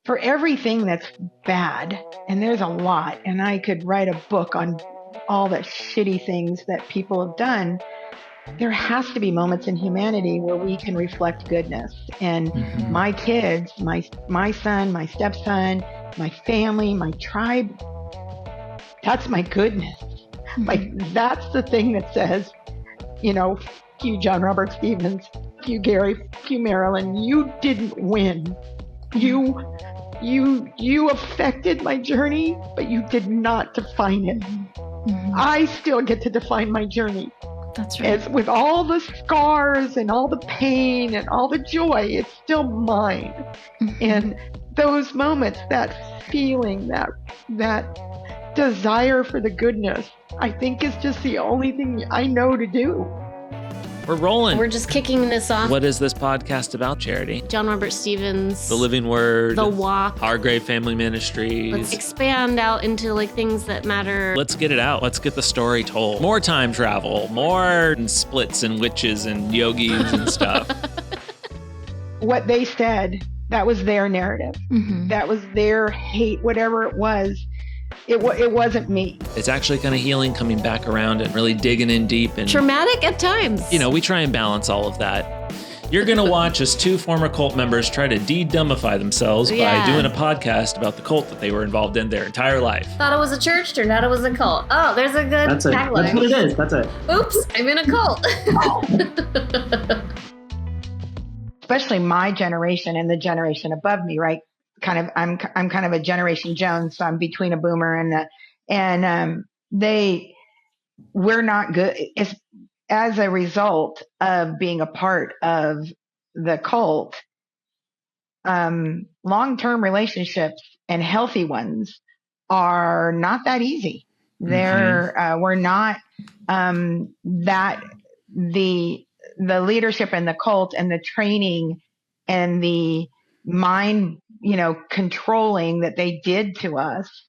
for everything that's bad, and there's a lot, and I could write a book on all the shitty things that people have done, there has to be moments in humanity where we can reflect goodness. And my kids, my son, my stepson, my family, my tribe, that's my goodness. Like, that's the thing that says, fuck you, John Robert Stevens, fuck you, Gary, fuck you, Marilyn, you didn't win. You affected my journey, but you did not define it. I still get to define my journey. That's right. With all the scars and all the pain and all the joy, it's still mine. And those moments, that feeling, that desire for the goodness, I think is just the only thing I know to do. We're rolling. We're just kicking this off. What is this podcast about, Charity? John Robert Stevens. The Living Word. The Walk. Hargrave Family Ministries. Let's expand out into things that matter. Let's get it out. Let's get the story told. More time travel. More splits and witches and yogis and stuff. What they said, that was their narrative. That was their hate, whatever it was. It wasn't me. It's actually kind of healing, coming back around and really digging in deep. And traumatic at times. We try and balance all of that. You're going to watch as two former cult members try to de-dumbify themselves by doing a podcast about the cult that they were involved in their entire life. Thought it was a church, turned out it was a cult. Oh, there's a good tagline. That's what it is. That's it. Oops, I'm in a cult. Especially my generation and the generation above me, right? I'm kind of a Generation Jones, so I'm between a boomer and we're not good. It's, as a result of being a part of the cult, long-term relationships and healthy ones are not that easy. We're not that the leadership and the cult and the training and the mind, controlling that they did to us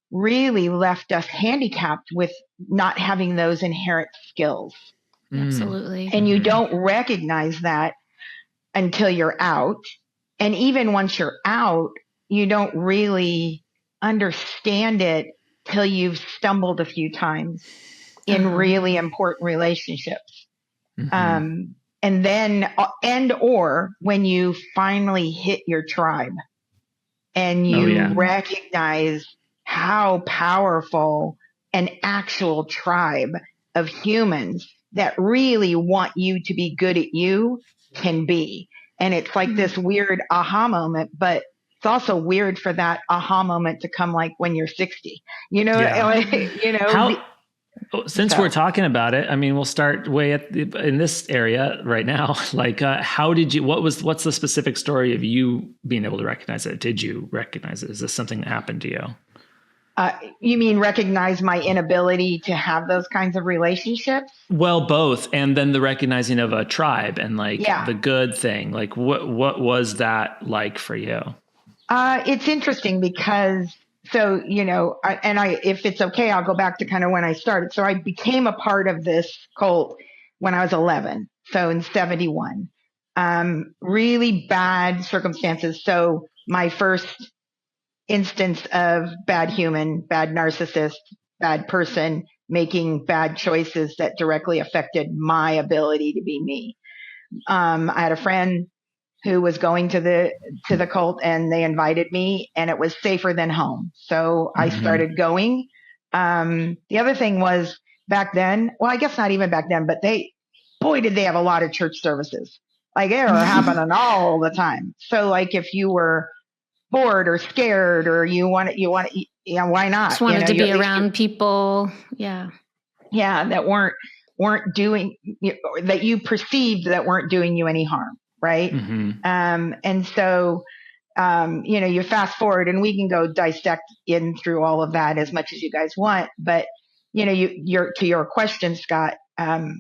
really left us handicapped with not having those inherent skills. Absolutely. And you don't recognize that until you're out. And even once you're out, you don't really understand it till you've stumbled a few times in really important relationships. And then, or when you finally hit your tribe and you recognize how powerful an actual tribe of humans that really want you to be good at you can be. And it's like this weird aha moment, but it's also weird for that aha moment to come like when you're 60, Since we're talking about it, we'll start in this area right now. What's the specific story of you being able to recognize it? Did you recognize it? Is this something that happened to you? You mean recognize my inability to have those kinds of relationships? Well, both. And then the recognizing of a tribe and the good thing. What was that like for you? It's interesting because if it's okay, I'll go back to kind of when I started. So I became a part of this cult when I was 11. So in 71, really bad circumstances. So my first instance of bad human, bad narcissist, bad person making bad choices that directly affected my ability to be me. I had a friend who was going to the cult and they invited me and it was safer than home. So I started going. The other thing was back then, well, I guess not even back then, but did they have a lot of church services. They were happening all the time. So if you were bored or scared or you want why not? Just wanted to be around people. Yeah. Yeah. That weren't doing, that you perceived that weren't doing you any harm. Right. And so, you fast forward and we can go dissect in through all of that as much as you guys want. But, to your question, Scott, I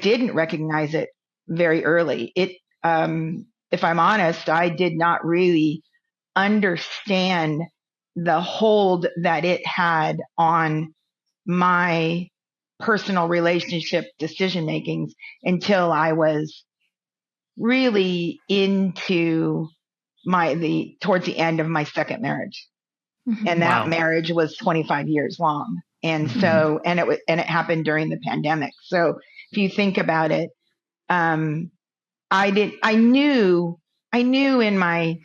didn't recognize it very early. If I'm honest, I did not really understand the hold that it had on my personal relationship decision makings until I was really into towards the end of my second marriage. And that marriage was 25 years long. And so, and it happened during the pandemic. So if you think about it, I knew in my,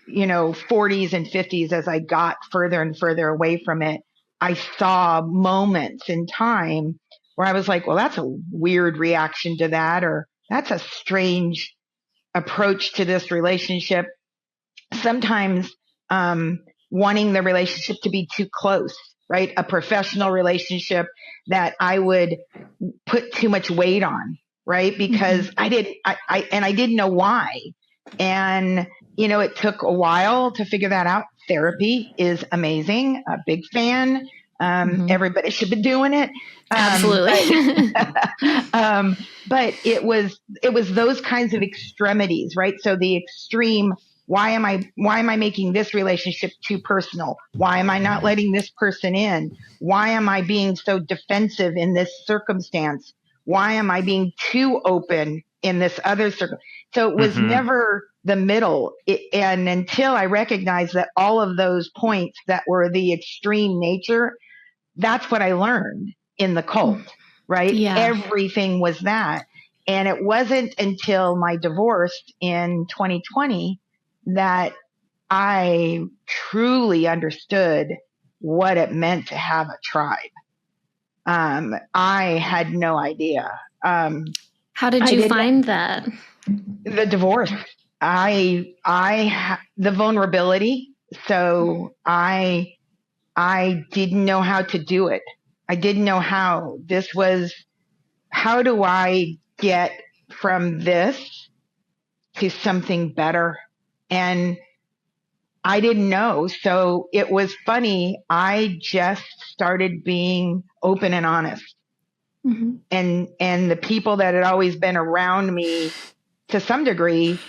40s and 50s, as I got further and further away from it, I saw moments in time where I was like, well, that's a weird reaction to that, or that's a strange approach to this relationship. Sometimes, wanting the relationship to be too close, right? A professional relationship that I would put too much weight on, right? Because I didn't know why. And, it took a while to figure that out. Therapy is amazing. A big fan. Everybody should be doing it. Absolutely. But it was those kinds of extremities, right? So the extreme, why am I making this relationship too personal? Why am I not letting this person in? Why am I being so defensive in this circumstance? Why am I being too open in this other circumstance? So it was never the middle. And until I recognized that all of those points that were the extreme nature, that's what I learned in the cult, right? Yeah. Everything was that. And it wasn't until my divorce in 2020 that I truly understood what it meant to have a tribe. I had no idea. How did you find that? The divorce. The vulnerability. So I didn't know how to do it. I didn't know how. How do I get from this to something better? And I didn't know. So it was funny. I just started being open and honest. And the people that had always been around me to some degree,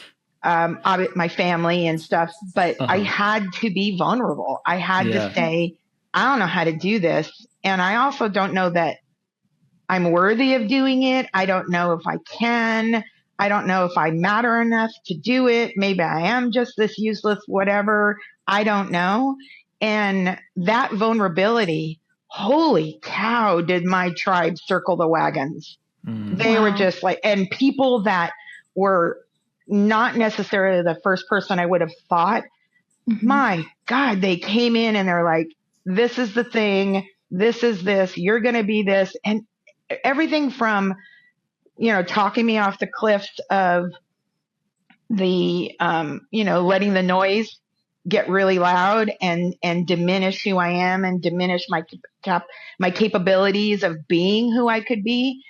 my family and stuff, but I had to be vulnerable. I had to say, I don't know how to do this. And I also don't know that I'm worthy of doing it. I don't know if I can. I don't know if I matter enough to do it. Maybe I am just this useless whatever. I don't know. And that vulnerability, holy cow, did my tribe circle the wagons. They were just like, and people that were not necessarily the first person I would have thought, my God, they came in and they're like, this is the thing. This is this. You're going to be this. And everything from, talking me off the cliffs of the, letting the noise get really loud and diminish who I am and diminish my capabilities of being who I could be.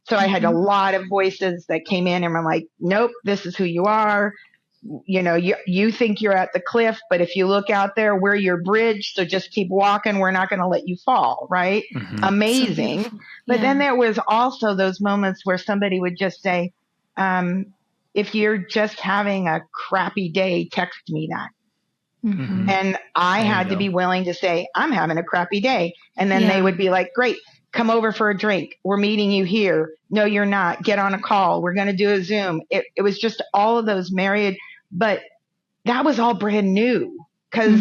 So I had a lot of voices that came in and were like, nope, this is who you are. You think you're at the cliff, but if you look out there, we're your bridge. So just keep walking. We're not going to let you fall. Right. Amazing. So but then there was also those moments where somebody would just say, if you're just having a crappy day, text me that. And I had to be willing to say, I'm having a crappy day. And then they would be like, great, come over for a drink. We're meeting you here. No, you're not. Get on a call. We're going to do a Zoom. It was just all of those myriad, but that was all brand new because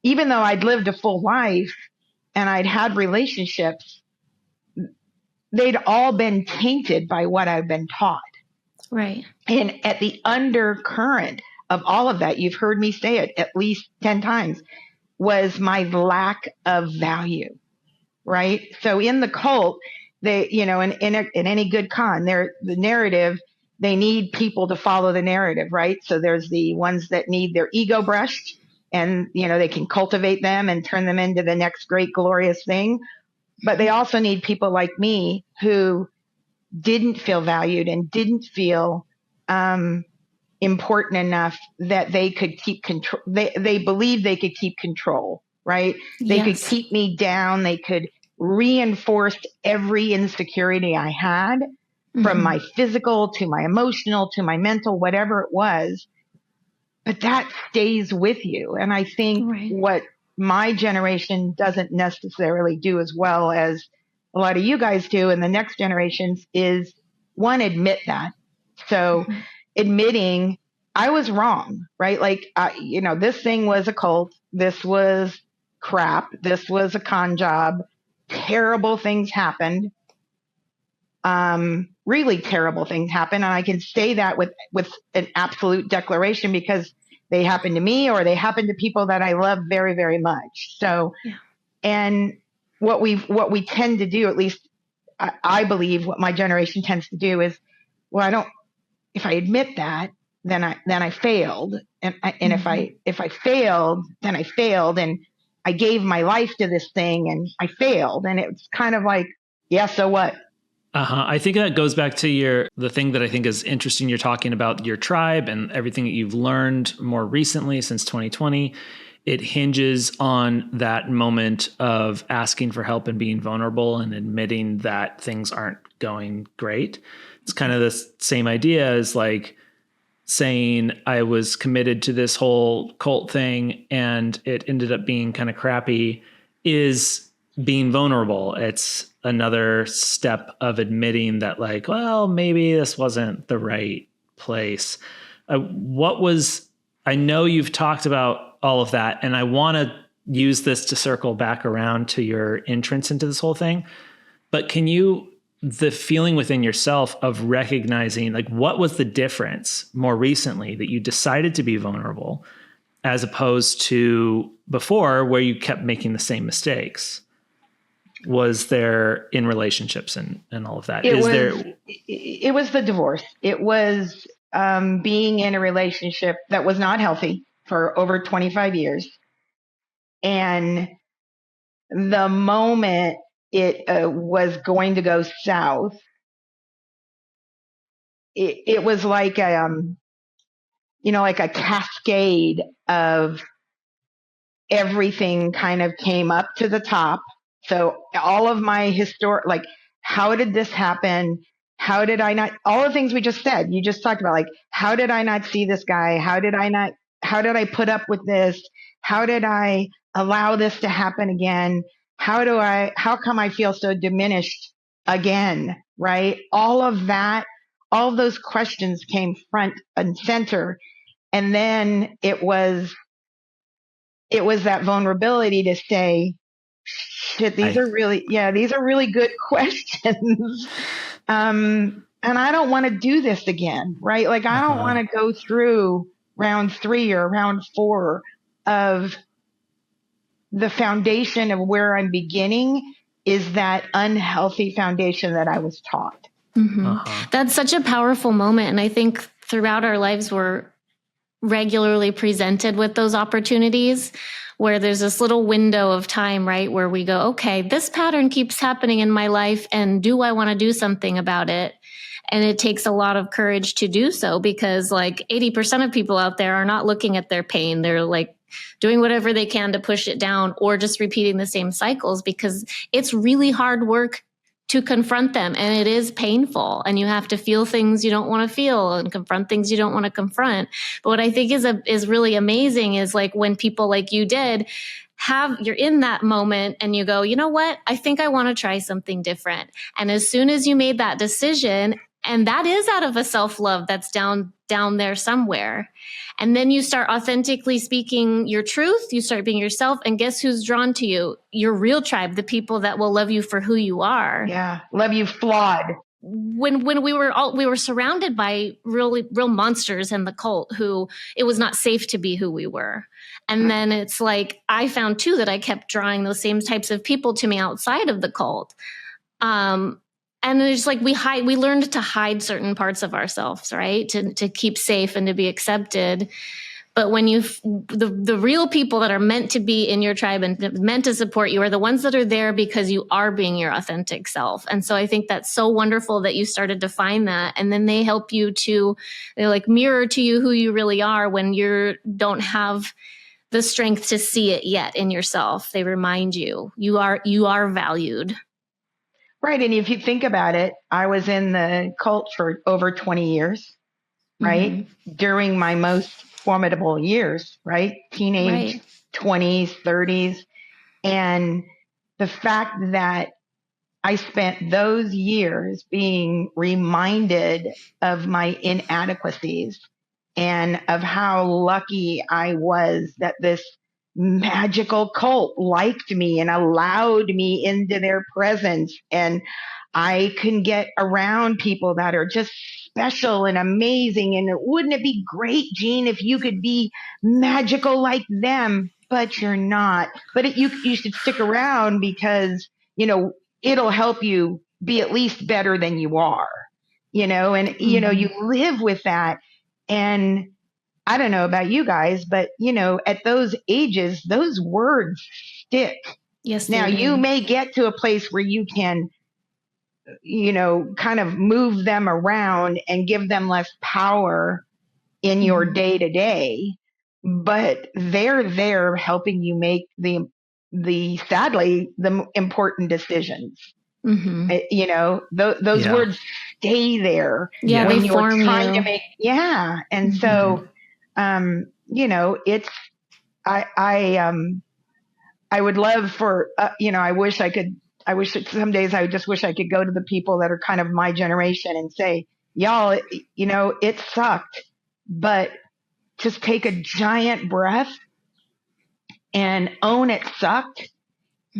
even though I'd lived a full life and I'd had relationships, they'd all been tainted by what I've been taught. Right. And at the undercurrent of all of that, you've heard me say it at least 10 times, was my lack of value. Right. So in the cult, they, in any good con, the narrative, they need people to follow the narrative. Right. So there's the ones that need their ego brushed and, they can cultivate them and turn them into the next great glorious thing. But they also need people like me who didn't feel valued and didn't feel important enough that they could keep control. They believed they could keep control. Right. They could keep me down. They could reinforce every insecurity I had from my physical to my emotional to my mental, whatever it was. But that stays with you. And I think what my generation doesn't necessarily do as well as a lot of you guys do and the next generations is, one, admit that. So admitting I was wrong, right? Like, this thing was a cult. This was crap. This was a con job. Terrible things happened. Really terrible things happened. And I can say that with an absolute declaration because they happened to me or they happened to people that I love very, very much. So, and what we tend to do, at least I believe what my generation tends to do is, well, if I admit that, then I failed. And if I failed, then I failed. And I gave my life to this thing and I failed. And it's kind of like, yeah, so what? I think that goes back to the thing that I think is interesting. You're talking about your tribe and everything that you've learned more recently since 2020. It hinges on that moment of asking for help and being vulnerable and admitting that things aren't going great. It's kind of the same idea as like saying I was committed to this whole cult thing and it ended up being kind of crappy is being vulnerable. It's another step of admitting that like, well, maybe this wasn't the right place. I know you've talked about all of that, and I want to use this to circle back around to your entrance into this whole thing. But the feeling within yourself of recognizing, like, what was the difference more recently that you decided to be vulnerable as opposed to before where you kept making the same mistakes? Was there in relationships and all of that? It was the divorce. It was being in a relationship that was not healthy for over 25 years. And the moment it was going to go south, it was like like a cascade of everything kind of came up to the top. So all of my like, how did this happen? How did I not, all the things we just said, you just talked about, like, how did I not see this guy? How did I put up with this? How did I allow this to happen again? How come I feel so diminished again? Right? All of that, all of those questions came front and center. And then it was that vulnerability to say, shit, these are really good questions. And I don't want to do this again, right? Like, I don't want to go through round 3 or round 4 of the foundation of where I'm beginning is that unhealthy foundation that I was taught. That's such a powerful moment. And I think throughout our lives, we're regularly presented with those opportunities where there's this little window of time, right? Where we go, okay, this pattern keeps happening in my life. And do I want to do something about it? And it takes a lot of courage to do so because like 80% of people out there are not looking at their pain. They're like doing whatever they can to push it down or just repeating the same cycles because it's really hard work to confront them. And it is painful. And you have to feel things you don't want to feel and confront things you don't want to confront. But what I think is really amazing is like when people like you did you're in that moment and you go, you know what? I think I want to try something different. And as soon as you made that decision, and that is out of a self-love that's down there somewhere. And then you start authentically speaking your truth. You start being yourself. And guess who's drawn to you? Your real tribe, the people that will love you for who you are. Yeah. Love you flawed. When we were surrounded by real monsters in the cult who it was not safe to be who we were. And then it's like, I found too that I kept drawing those same types of people to me outside of the cult. And it's like we learned to hide certain parts of ourselves, right? To keep safe and to be accepted. But when the real people that are meant to be in your tribe and meant to support you are the ones that are there because you are being your authentic self. And so I think that's so wonderful that you started to find that. And then they help you they like mirror to you who you really are when you don't have the strength to see it yet in yourself. They remind you are valued. Right. And if you think about it, I was in the cult for over 20 years, right? Mm-hmm. During my most formidable years, right? Teenage, right. 20s, 30s. And the fact that I spent those years being reminded of my inadequacies and of how lucky I was that this magical cult liked me and allowed me into their presence. And I can get around people that are just special and amazing. And wouldn't it be great, Jean, if you could be magical like them? But you're not. But you should stick around because, it'll help you be at least better than you are, and, you live with that. And I don't know about you guys, but, at those ages, those words stick. Yes. Now, you may get to a place where you can, kind of move them around and give them less power in your day to day, but they're there helping you make sadly, the important decisions. Those words stay there. Yeah, when they you're form trying you. to make, And so, it's, I would love for, I wish some days I just wish I could go to the people that are kind of my generation and say, y'all, it sucked, but just take a giant breath and own it sucked.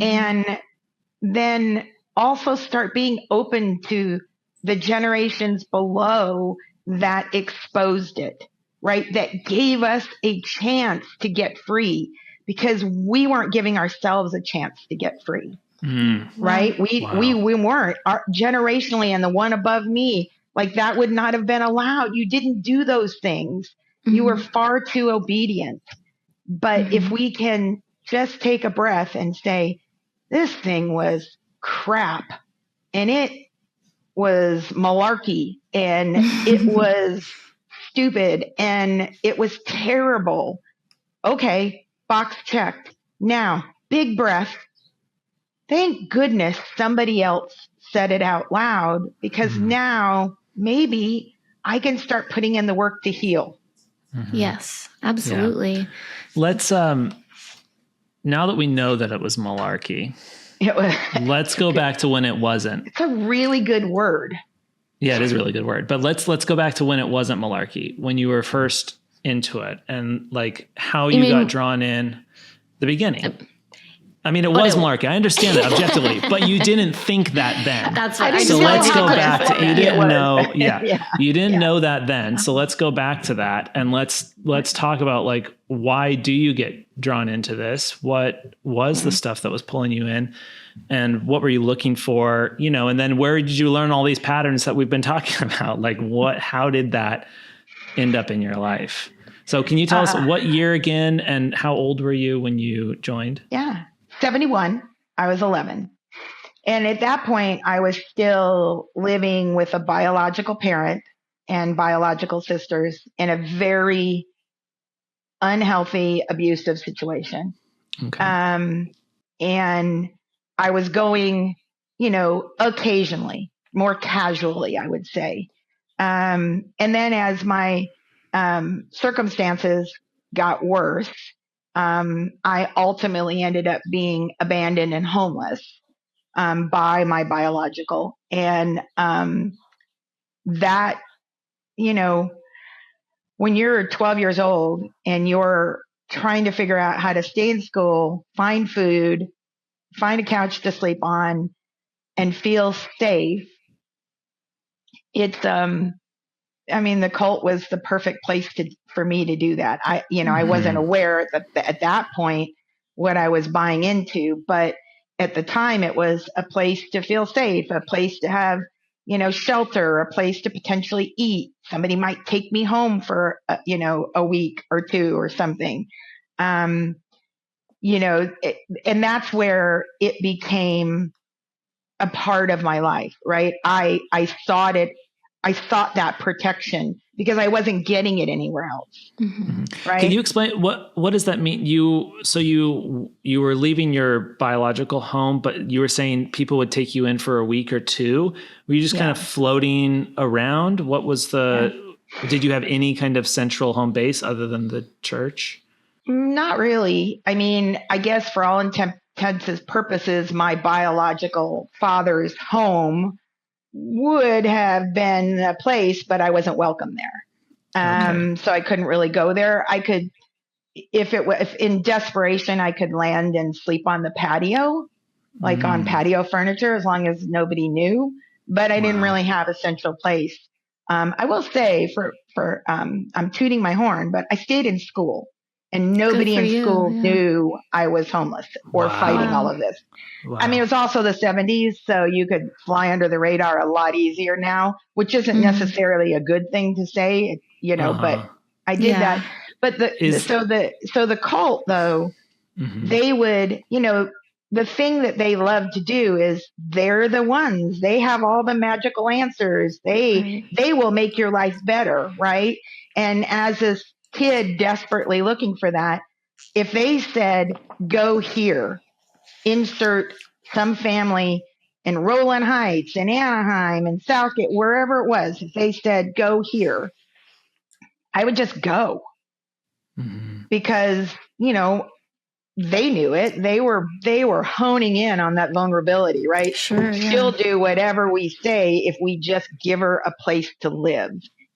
And then also start being open to the generations below that exposed it, right? That gave us a chance to get free because we weren't giving ourselves a chance to get free. Right? We weren't. Generationally, and the one above me, like that would not have been allowed. You didn't do those things. You were far too obedient. But if we can just take a breath and say, this thing was crap and it was malarkey and it was stupid and it was terrible. Okay, box checked. Now, big breath. Thank goodness somebody else said it out loud because now maybe I can start putting in the work to heal. Yes, absolutely. Yeah. Let's, now that we know that it was malarkey, let's go back to when it wasn't. It's a really good word. Yeah, it is a really good word. But let's go back to when it wasn't malarkey, when you were first into it and like how you got drawn in the beginning. I mean, it was malarkey. I understand that objectively, but you didn't think that then. That's right. So let's go back to, you didn't know. Yeah. You didn't know that then. So let's go back to that and let's talk about like, why do you get drawn into this? What was the stuff that was pulling you in and what were you looking for, and then where did you learn all these patterns that we've been talking about? Like how did that end up in your life? So can you tell us what year again and how old were you when you joined? Yeah. 71, I was 11. And at that point, I was still living with a biological parent and biological sisters in a very unhealthy, abusive situation. Okay. And I was going, occasionally, more casually, I would say. And then as my circumstances got worse, I ultimately ended up being abandoned and homeless by my biological. And that, when you're 12 years old and you're trying to figure out how to stay in school, find food, find a couch to sleep on, and feel safe, it's, the cult was the perfect place for me to do that. I wasn't aware at that point what I was buying into, but at the time it was a place to feel safe, a place to have, shelter, a place to potentially eat. Somebody might take me home for, a week or two or something. And that's where it became a part of my life, right? I sought that protection because I wasn't getting it anywhere else. Right? Can you explain what does that mean? You were leaving your biological home, but you were saying people would take you in for a week or two. Were you just kind of floating around? What was did you have any kind of central home base other than the church? Not really. I mean, I guess for all intents and purposes, my biological father's home would have been a place, but I wasn't welcome there. So I couldn't really go there. I could, if in desperation, I could land and sleep on the patio, like on patio furniture, as long as nobody knew. But I didn't really have a central place. I will say I'm tooting my horn, but I stayed in school and nobody in school knew I was homeless or fighting all of this. I mean, it was also the 70s, so you could fly under the radar a lot easier now, which isn't necessarily a good thing to say, but I did that. But the cult though, they would, the thing that they love to do is they're the ones, they have all the magical answers. They will make your life better. Right. And as this kid desperately looking for that, if they said, go here, insert some family in Rowland Heights and Anaheim and Southgate, wherever it was, if they said, go here, I would just go because, they knew it. They were honing in on that vulnerability, right? Sure. She'll do whatever we say if we just give her a place to live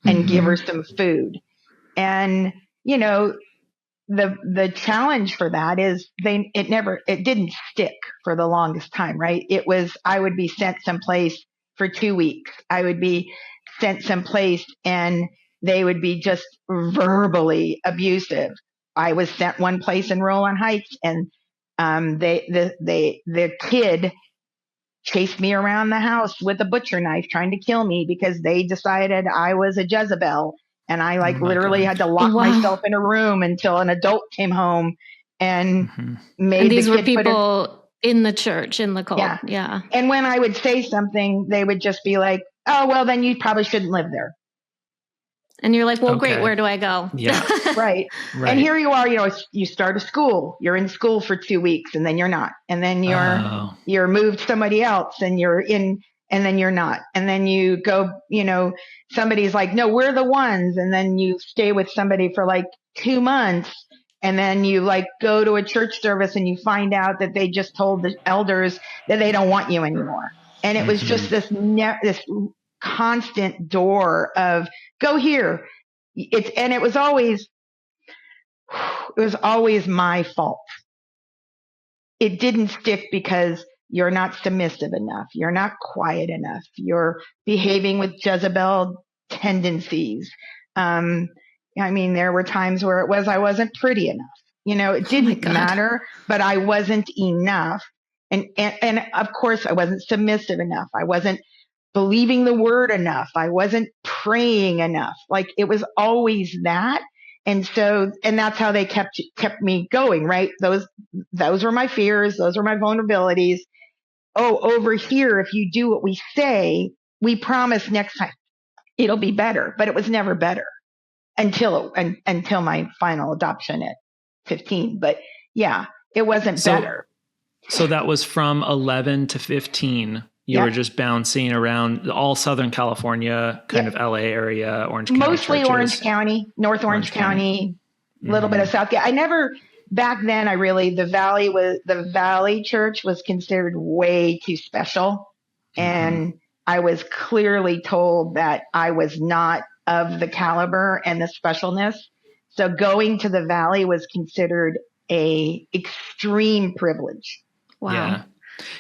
and give her some food. And, the challenge for that is it didn't stick for the longest time, right? I would be sent someplace for 2 weeks. I would be sent someplace and they would be just verbally abusive. I was sent one place in Rowland Heights and the kid chased me around the house with a butcher knife trying to kill me because they decided I was a Jezebel. And I literally had to lock myself in a room until an adult came home and made and these the were kid people in the church, in the cult. Yeah. And when I would say something, they would just be like, oh, well, then you probably shouldn't live there. And you're like, well, great. Where do I go? Yeah. Right. And here you are, you start a school, you're in school for 2 weeks and then you're not. And then you're moved somebody else and you're in, and then you're not. And then you go, somebody's like, no, we're the ones. And then you stay with somebody for like 2 months. And then you go to a church service and you find out that they just told the elders that they don't want you anymore. And it was just this constant door of go here. It was always my fault. It didn't stick because you're not submissive enough. You're not quiet enough. You're behaving with Jezebel tendencies. There were times where I wasn't pretty enough. It didn't matter, but I wasn't enough. And of course I wasn't submissive enough. I wasn't believing the word enough. I wasn't praying enough. It was always that. And that's how they kept me going, right? Those were my fears. Those were my vulnerabilities. Oh, over here, if you do what we say, we promise next time it'll be better. But it was never better until my final adoption at 15. But yeah, it wasn't better. So that was from 11 to 15. You were just bouncing around all Southern California, kind of LA area, Orange County. Mostly churches. Orange County, North Orange County, a little bit of Southgate. Back then, the Valley Church was considered way too special. And I was clearly told that I was not of the caliber and the specialness. So going to the Valley was considered a extreme privilege. Wow. Yeah.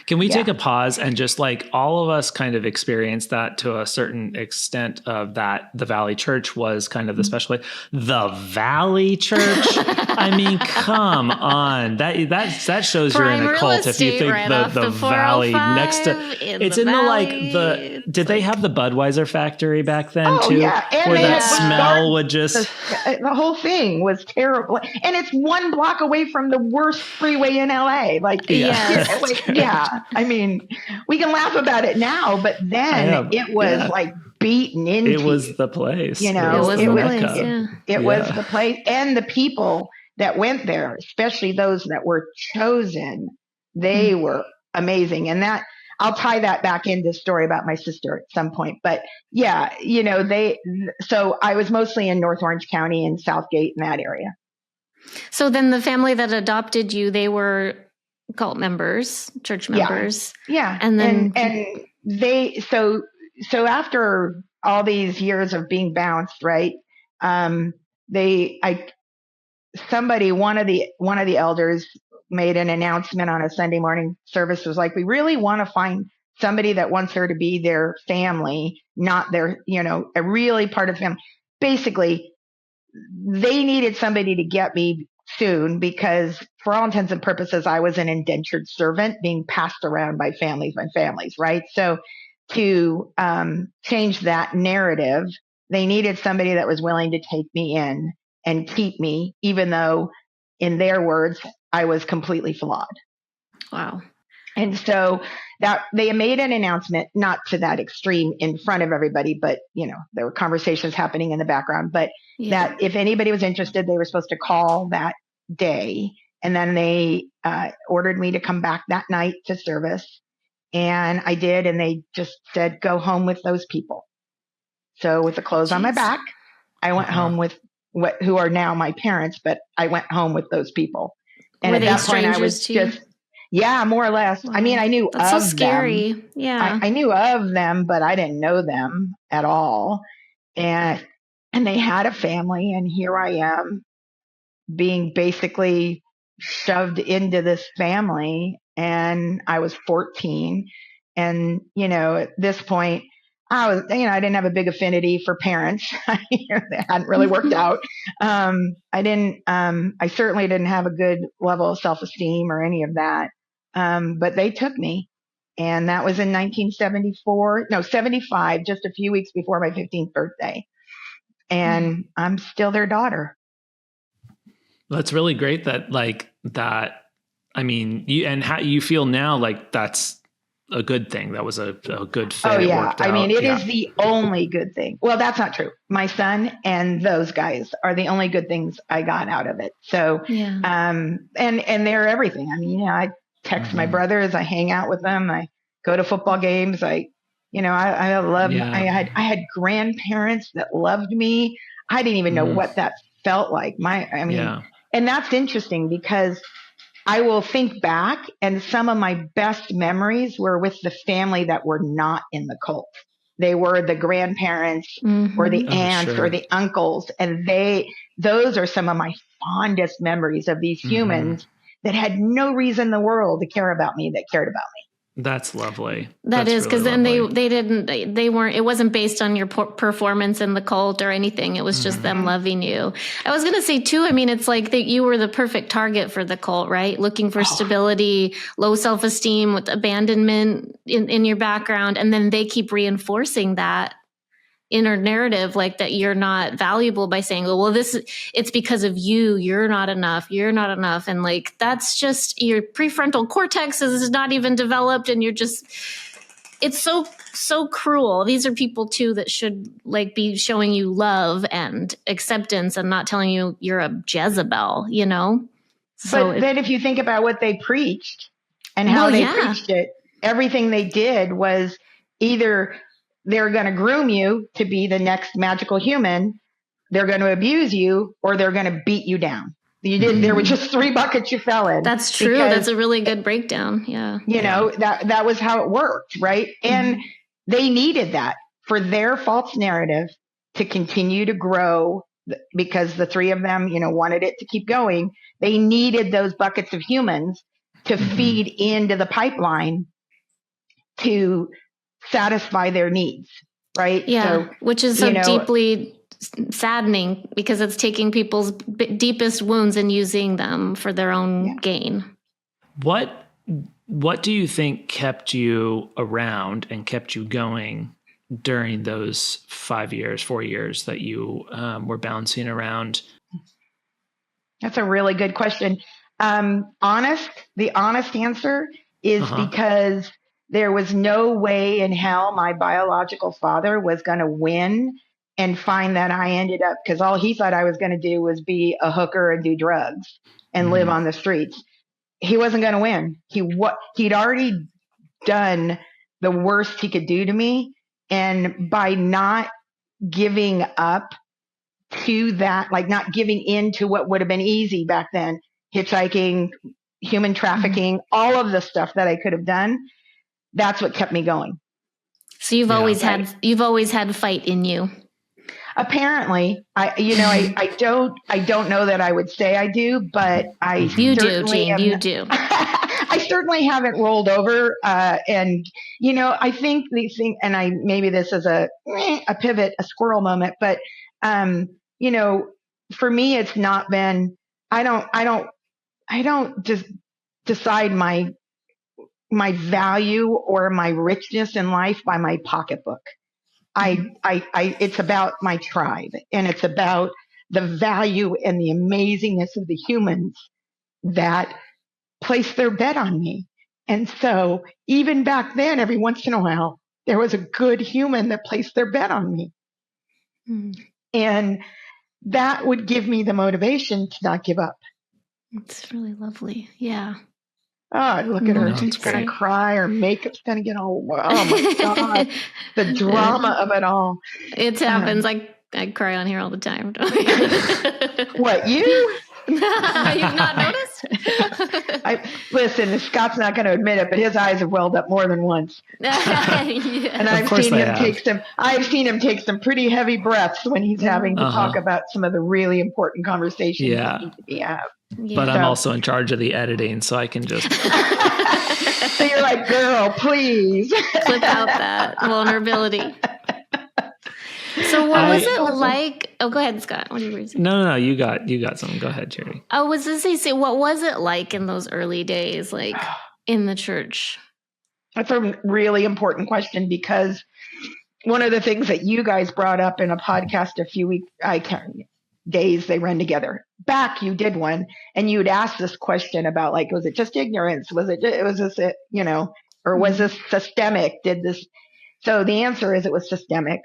Can we take a pause and just all of us kind of experienced that to a certain extent of that the Valley Church was kind of the special place. The Valley Church? I mean, come on. That shows you're in a cult if you think the Valley next to it's in the did they have the Budweiser factory back then too? Yeah. And where that smell would just the whole thing was terrible. And it's 1 block away from the worst freeway in LA. Yeah, I mean, we can laugh about it now, but then it was beaten into. It was the place. It was the place, and the people that went there, especially those that were chosen, they were amazing. And that I'll tie that back into the story about my sister at some point. But yeah, so I was mostly in North Orange County and Southgate in that area. So then the family that adopted you, they were cult members, church members. Yeah. And then so after all these years of being bounced, right? one of the elders made an announcement on a Sunday morning service, was like, we really want to find somebody that wants her to be their family, not their, a really part of the family. Basically, they needed somebody to get me soon, because for all intents and purposes, I was an indentured servant being passed around by families, right? So to change that narrative, they needed somebody that was willing to take me in and keep me, even though, in their words, I was completely flawed. Wow. And so that they made an announcement, not to that extreme in front of everybody, but, there were conversations happening in the background, but that if anybody was interested, they were supposed to call that day. And then they ordered me to come back that night to service. And I did. And they just said, go home with those people. So with the clothes on my back, I went home with who are now my parents, but I went home with those people. And were at they that point, I was to you? Yeah, more or less. Wow. I mean, I knew That's of so scary. them. Yeah. I knew of them, but I didn't know them at all. And they had a family, and here I am being basically shoved into this family. And I was 14. And, at this point, I didn't have a big affinity for parents. They hadn't really worked out. I certainly didn't have a good level of self-esteem or any of that. But they took me, and that was in 75, just a few weeks before my 15th birthday. And I'm still their daughter. That's really great that. I mean, how you feel now, like that's a good thing. That was a good fit. Oh yeah. Worked out. I mean, it is the only good thing. Well, that's not true. My son and those guys are the only good things I got out of it. So, and they're everything. I mean, I text my brothers, I hang out with them, I go to football games. I love, I had grandparents that loved me. I didn't even know what that felt like. And that's interesting, because I will think back, and some of my best memories were with the family that were not in the cult. They were the grandparents or the aunts or the uncles. And those are some of my fondest memories of these humans that had no reason in the world to care about me, that cared about me. That's lovely. That is, because then they weren't, it wasn't based on your performance in the cult or anything. It was just them loving you. I was going to say too, I mean, it's like that you were the perfect target for the cult, right? Looking for stability, low self-esteem with abandonment in your background. And then they keep reinforcing that inner narrative, like that you're not valuable, by saying, well, it's because of you, you're not enough. And like, that's just your prefrontal cortex is not even developed. And it's so cruel. These are people too that should like be showing you love and acceptance and not telling you you're a Jezebel, So but then if you think about what they preached and how they preached it, everything they did was either they're going to groom you to be the next magical human, they're going to abuse you, or they're going to beat you down. There were just 3 buckets you fell in. That's true. That's a really good breakdown. Yeah. That was how it worked. Right. And they needed that for their false narrative to continue to grow, because the 3 of them, wanted it to keep going. They needed those buckets of humans to feed into the pipeline to satisfy their needs, right? Yeah, so, which is so deeply saddening, because it's taking people's deepest wounds and using them for their own gain. What do you think kept you around and kept you going during those 4 years that you were bouncing around? That's a really good question. The honest answer is because there was no way in hell my biological father was going to win and find that I ended up, because all he thought I was going to do was be a hooker and do drugs and live on the streets. He wasn't going to win. He'd already done the worst he could do to me. And by not giving up to that, like not giving in to what would have been easy back then, hitchhiking, human trafficking, all of the stuff that I could have done, that's what kept me going. So you've always had fight in you. Apparently, I don't know that I would say I do, but I you do, Jean. You do. I certainly haven't rolled over, and I think these things, and maybe this is a pivot, a squirrel moment, but for me, it's not been. I don't just decide my value or my richness in life by my pocketbook. It's about my tribe, and it's about the value and the amazingness of the humans that place their bet on me. And so even back then, every once in a while, there was a good human that placed their bet on me. Mm. And that would give me the motivation to not give up. It's really lovely. Yeah. Oh, look at her. She's going to cry. Her makeup's going to get all, oh my God. The drama of it all. It happens. I cry on here all the time. What, you? You've not noticed? Listen, Scott's not going to admit it, but his eyes have welled up more than once. Yeah. And I've seen him take some pretty heavy breaths when he's having to talk about some of the really important conversations that need to be had. Yeah. But I'm also in charge of the editing, so I can just. So you're like, girl, please clip out that vulnerability. So what was it like? Oh, go ahead, Scott. What are you saying? No. You got something. Go ahead, Charity. I was just say, what was it like in those early days, like in the church? That's a really important question, because one of the things that you guys brought up in a podcast a few days they run together back, you did one, and you'd ask this question about, like, was it just ignorance? Was this or was this systemic? So the answer is it was systemic.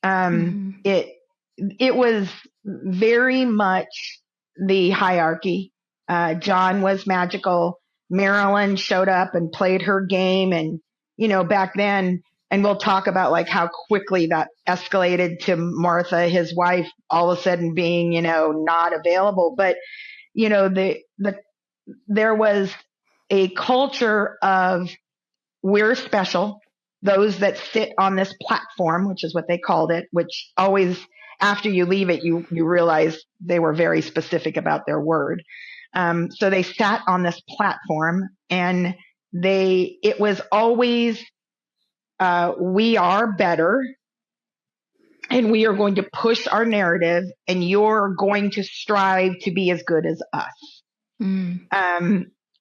It was very much the hierarchy. John was magical. Marilyn showed up and played her game. And, back then, and we'll talk about like how quickly that escalated to Martha, his wife, all of a sudden being, not available. But, there was a culture of we're special. Those that sit on this platform, which is what they called it, which always, after you leave it, you realize they were very specific about their word. So they sat on this platform, and it was always, we are better, and we are going to push our narrative, and you're going to strive to be as good as us. And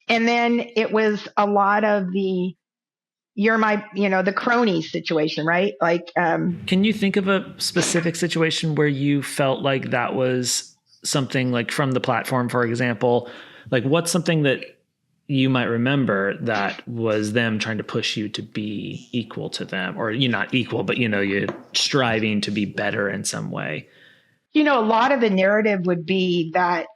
then it was a lot of the, the crony situation, right? Like, can you think of a specific situation where you felt like that was something like from the platform, for example? Like, what's something that you might remember that was them trying to push you to be equal to them, or you're not equal, but you're striving to be better in some way? A lot of the narrative would be that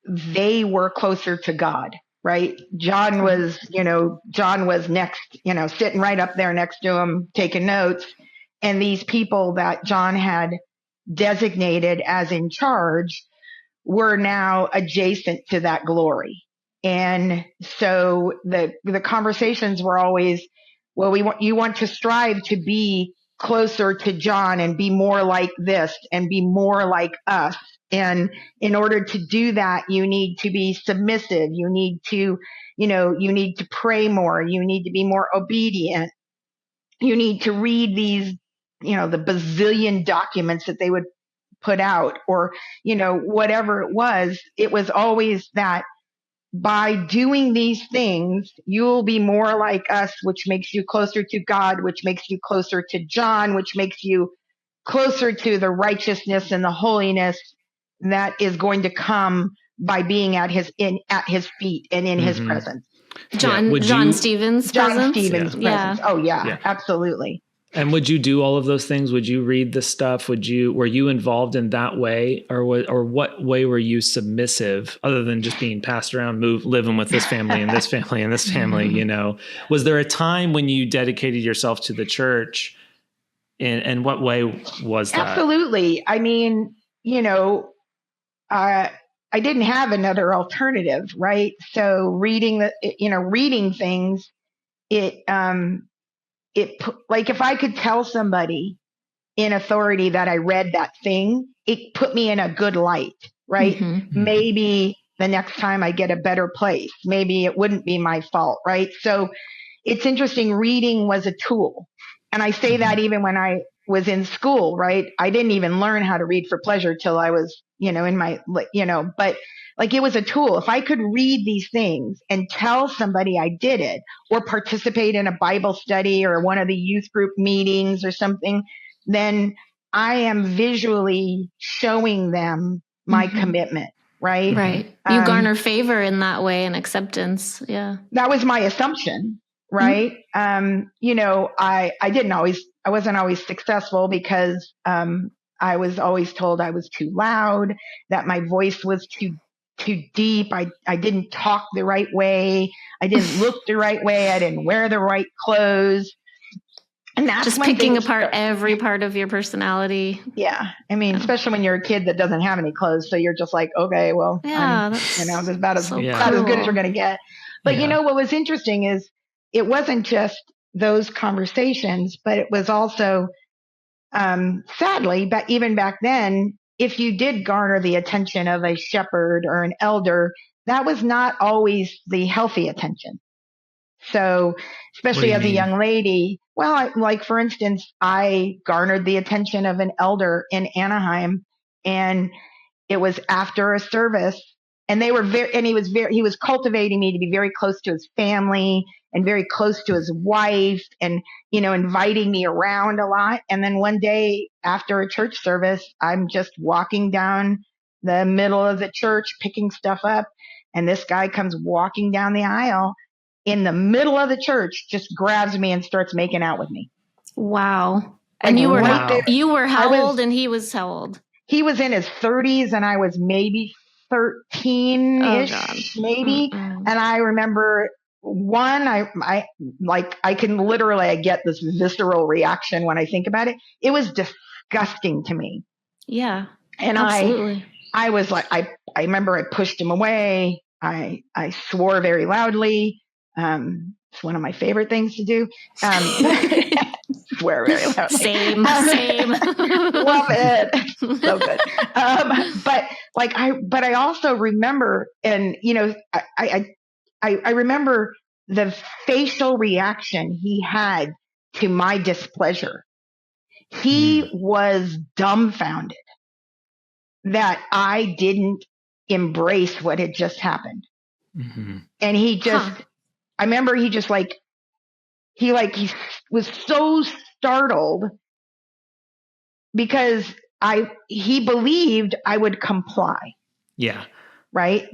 they were closer to God. Right. John was next, sitting right up there next to him, taking notes. And these people that John had designated as in charge were now adjacent to that glory. And so the conversations were always, well, you want to strive to be closer to John and be more like this and be more like us. And in order to do that, you need to be submissive. You need to, you need to pray more. You need to be more obedient. You need to read these, the bazillion documents that they would put out, or, whatever it was always that by doing these things, you'll be more like us, which makes you closer to God, which makes you closer to John, which makes you closer to the righteousness and the holiness that is going to come by being at his feet and in his presence. John Stevens' presence. Yeah. Oh yeah, absolutely. And would you do all of those things? Would you read the stuff? Were you involved in that way, or what way were you submissive, other than just being passed around, living with this family and this family and this family? Was there a time when you dedicated yourself to the church? And what way was that? Absolutely. I mean, I didn't have another alternative, right? So reading things, like if I could tell somebody in authority that I read that thing, it put me in a good light, right? Mm-hmm. Maybe the next time I get a better place, maybe it wouldn't be my fault, right? So it's interesting. Reading was a tool. And I say that even when I was in school, right? I didn't even learn how to read for pleasure till I was, in my, but like it was a tool. If I could read these things and tell somebody I did it, or participate in a Bible study or one of the youth group meetings or something, then I am visually showing them my commitment, right? Right. You garner favor in that way and acceptance. Yeah. That was my assumption, right? I wasn't always successful because I was always told I was too loud, that my voice was too deep. I didn't talk the right way. I didn't look the right way. I didn't wear the right clothes. And that's just picking apart every part of your personality. Yeah. I mean, especially when you're a kid that doesn't have any clothes. So you're just like, okay, well, it's about as good as we're going to get. But what was interesting is it wasn't just those conversations, but it was also, sadly, but even back then, if you did garner the attention of a shepherd or an elder, that was not always the healthy attention. So, especially as a young lady, well, like for instance, I garnered the attention of an elder in Anaheim, and it was after a service, and he was cultivating me to be very close to his family and very close to his wife, and, inviting me around a lot. And then one day after a church service, I'm just walking down the middle of the church, picking stuff up. And this guy comes walking down the aisle in the middle of the church, just grabs me and starts making out with me. Wow. And you were how old and he was how old? He was in his 30s and I was maybe 13-ish, maybe. And I remember I get this visceral reaction when I think about it. It was disgusting to me. Yeah. And absolutely. I was like, I remember I pushed him away. I swore very loudly. It's one of my favorite things to do. Swear very loudly. Same. Love it. So good. But I also remember, and I remember the facial reaction he had to my displeasure. He was dumbfounded that I didn't embrace what had just happened. Mm-hmm. And he just, I remember he just he was so startled because he believed I would comply. Yeah. Right.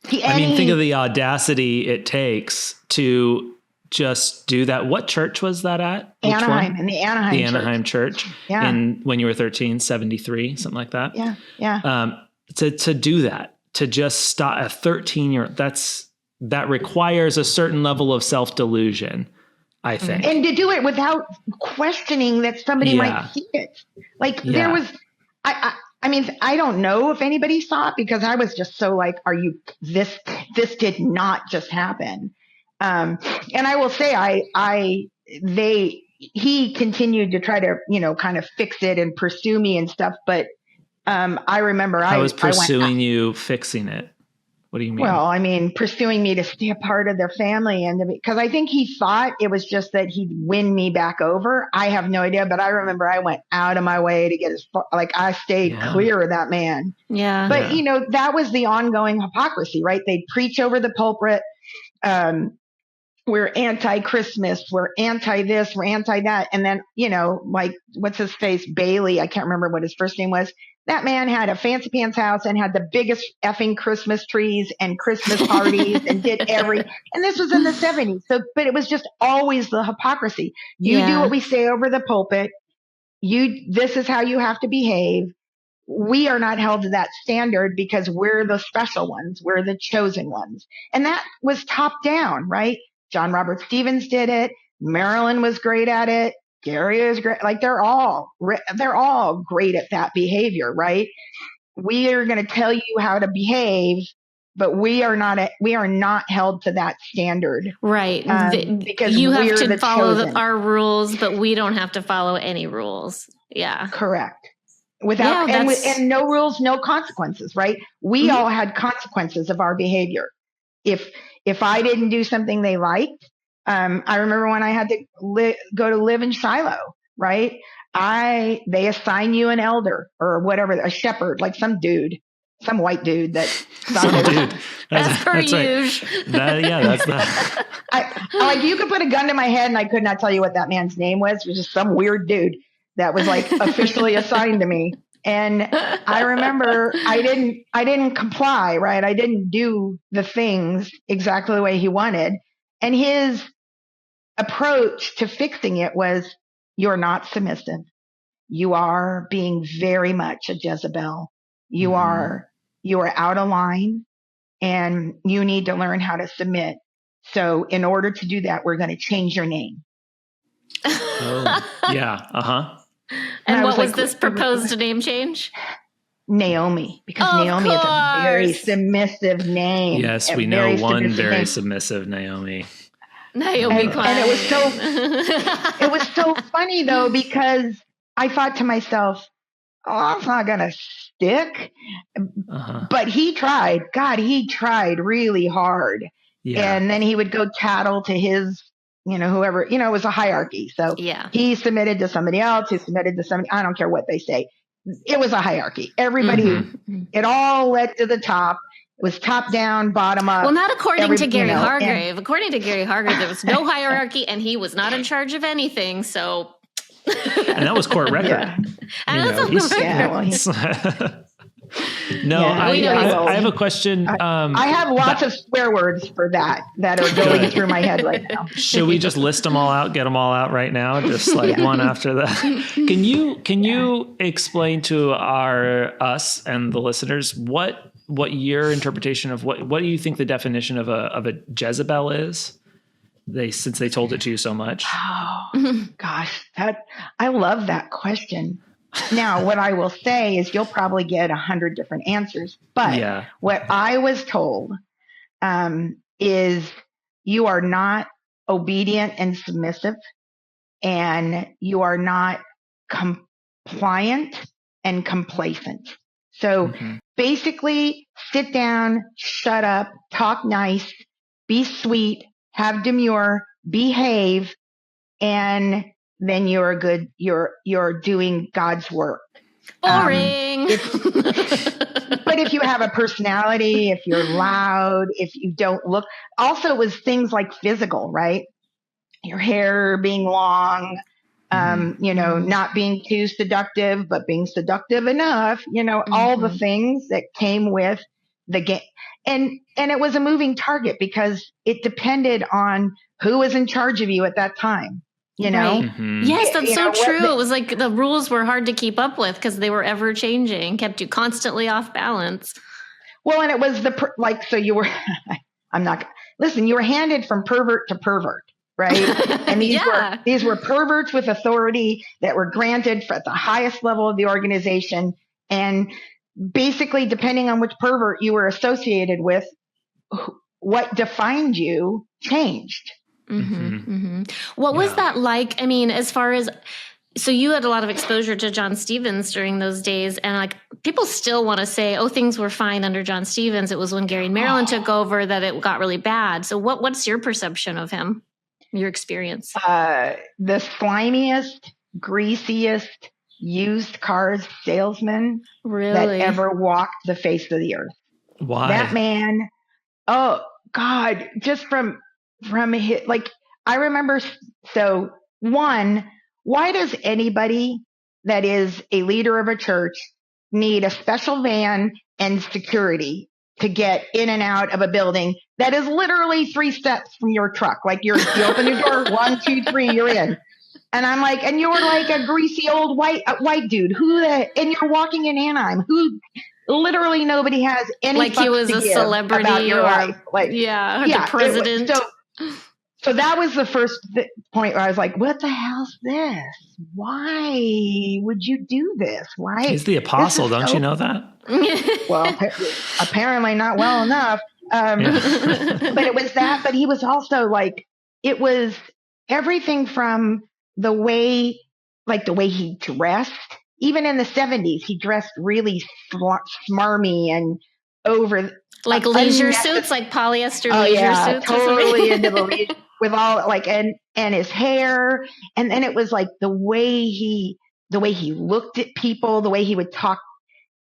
Think of the audacity it takes to just do that. What church was that at? Anaheim, in the Anaheim church. Anaheim church. Yeah. When you were 13, 73, something like that. Yeah. Yeah. To do that, to just stop a 13-year-old, that requires a certain level of self-delusion, I think. And to do it without questioning that somebody might see it. There was, I don't know if anybody saw it because I was just so this did not just happen. And I will say he continued to try to, kind of fix it and pursue me and stuff. But, I remember I was pursuing you, fixing it. What do you mean? Well, pursuing me to stay a part of their family, and because I think he thought it was just that he'd win me back over. I have no idea, but I remember I went out of my way to get as far, I stayed clear of that man. Yeah. But that was the ongoing hypocrisy, right? They'd preach over the pulpit. We're anti-Christmas, we're anti-this, we're anti-that. And then, what's his face? Bailey. I can't remember what his first name was. That man had a fancy pants house and had the biggest effing Christmas trees and Christmas parties and did and this was in the 70s. So, but it was just always the hypocrisy. You do what we say over the pulpit. This is how you have to behave. We are not held to that standard because we're the special ones. We're the chosen ones. And that was top down, right? John Robert Stevens did it. Marilyn was great at it. Gary is great. They're all great at that behavior, right? We are going to tell you how to behave but we are not held to that standard. Right. Because you have we're to the follow chosen. our rules, but we don't have to follow any rules. Yeah. Correct. Without and no rules, no consequences, right? We all had consequences of our behavior. If I didn't do something they liked, I remember when I had to go to live in Shiloh, right? They assign you an elder or whatever, a shepherd, like some white dude that some dude. That's per usual. That's that. Like you could put a gun to my head and I could not tell you what that man's name was. It was just some weird dude that was like officially assigned to me. And I remember I didn't comply, right? I didn't do the things exactly the way he wanted. And his approach to fixing it was, you're not submissive. You are being very much a Jezebel. You are out of line and you need to learn how to submit. So in order to do that, we're going to change your name. Oh, yeah. Uh-huh. And what was this proposed name change? Naomi, because Naomi is a very submissive name. Yes, we know one very submissive Naomi. Naomi Klein. And it was so funny though, because I thought to myself, oh, it's not going to stick. But he tried. God, he tried really hard. Yeah. And then he would go tattle to his, whoever, it was a hierarchy. So he submitted to somebody else who submitted to somebody. I don't care what they say. It was a hierarchy. Everybody, it all led to the top. It was top down, bottom up. Well, not according to Gary Hargrave. According to Gary Hargrave, there was no hierarchy and he was not in charge of anything. So. And that was court record. Yeah. And that's I have a question. I have lots of swear words for that are going through my head right now. Should we just list them all out, get them all out right now? Just like one after that. Can you explain to us and the listeners what your interpretation of what do you think the definition of a Jezebel is? Since they told it to you so much. Oh gosh, I love that question. Now, what I will say is you'll probably get 100 different answers, but what I was told is you are not obedient and submissive, and you are not compliant and complacent. So basically, sit down, shut up, talk nice, be sweet, have demure, behave, and then you're doing God's work. Boring. But if you have a personality, if you're loud, if you don't look, also it was things like physical, right? Your hair being long, not being too seductive, but being seductive enough, all the things that came with the game. And it was a moving target because it depended on who was in charge of you at that time, Right. Yes, that's so true. It was like the rules were hard to keep up with because they were ever changing, kept you constantly off balance. Well, and it was so you were, you were handed from pervert to pervert, right? And these were perverts with authority that were granted at the highest level of the organization. And basically, depending on which pervert you were associated with, what defined you changed. What was that like? I mean, as far as, so you had a lot of exposure to John Stevens during those days, and like people still want to say, oh, things were fine under John Stevens. It was when Gary and Marilyn took over that it got really bad. So what's your perception of him, your experience? The slimiest, greasiest, used cars salesman that ever walked the face of the earth. Why? That man, oh God, just from his, I remember, so one, why does anybody that is a leader of a church need a special van and security to get in and out of a building that is literally 3 steps from your truck? Like you open your door, 1, 2, 3, you're in. And I'm like, and you're like a greasy old white dude and you're walking in Anaheim, who literally nobody has any like he was a celebrity about your life. The president. So that was the first point where I was like, what the hell's this? Why would you do this? Why? He's the apostle. Don't you know that? Well, apparently not well enough. But it was that, but he was also like, it was everything from the way he dressed. Even in the 70s, he dressed really smarmy and over. Like leisure suits, like polyester leisure suits. Totally into the leisure, with all like, and his hair. And then it was like the way he looked at people, the way he would talk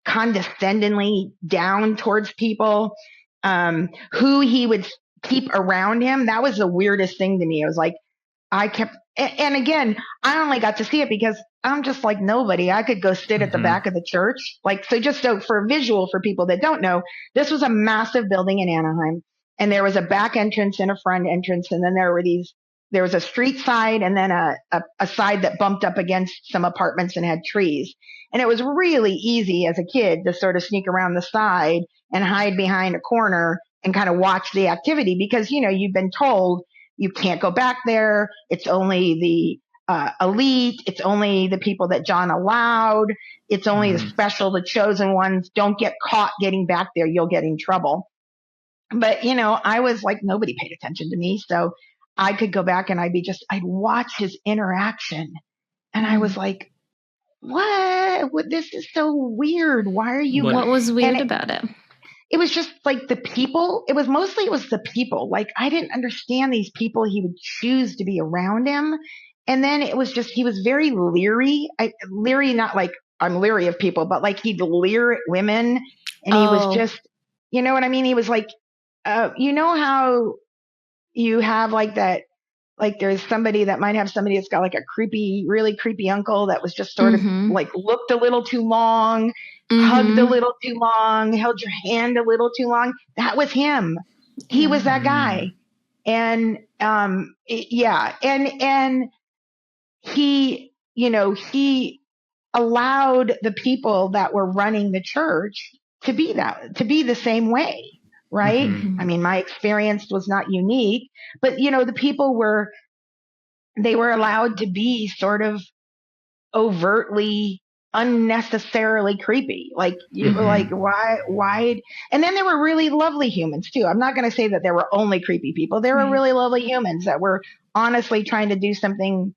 condescendingly down towards people, who he would keep around him. That was the weirdest thing to me. It was like, and again, I only got to see it because I'm just like nobody. I could go sit at the back of the church. Like, so for a visual for people that don't know, this was a massive building in Anaheim, and there was a back entrance and a front entrance. And then there was a street side and then a side that bumped up against some apartments and had trees. And it was really easy as a kid to sort of sneak around the side and hide behind a corner and kind of watch the activity because, you've been told you can't go back there. It's only the elite. It's only the people that John allowed. It's only the special, the chosen ones. Don't get caught getting back there. You'll get in trouble. But, I was like, nobody paid attention to me. So I could go back and I'd watch his interaction. And I was like, what? This is so weird. Why are you? What was weird about it? It was just like the people. It was the people. Like, I didn't understand these people he would choose to be around him. And then it was just, he was very leery. Leery, not like I'm leery of people, but like he'd leer at women. And he was just, you know what I mean? He was like, you know how you have like that, like there's somebody that might have somebody that's got like a really creepy uncle that was just sort of like looked a little too long, hugged a little too long, held your hand a little too long. That was him. He was that guy. And, and he, he allowed the people that were running the church to be the same way. Right. I mean, my experience was not unique, but the people were allowed to be sort of overtly, unnecessarily creepy. Like you were like, why? And then there were really lovely humans too. I'm not going to say that there were only creepy people. There were really lovely humans that were honestly trying to do something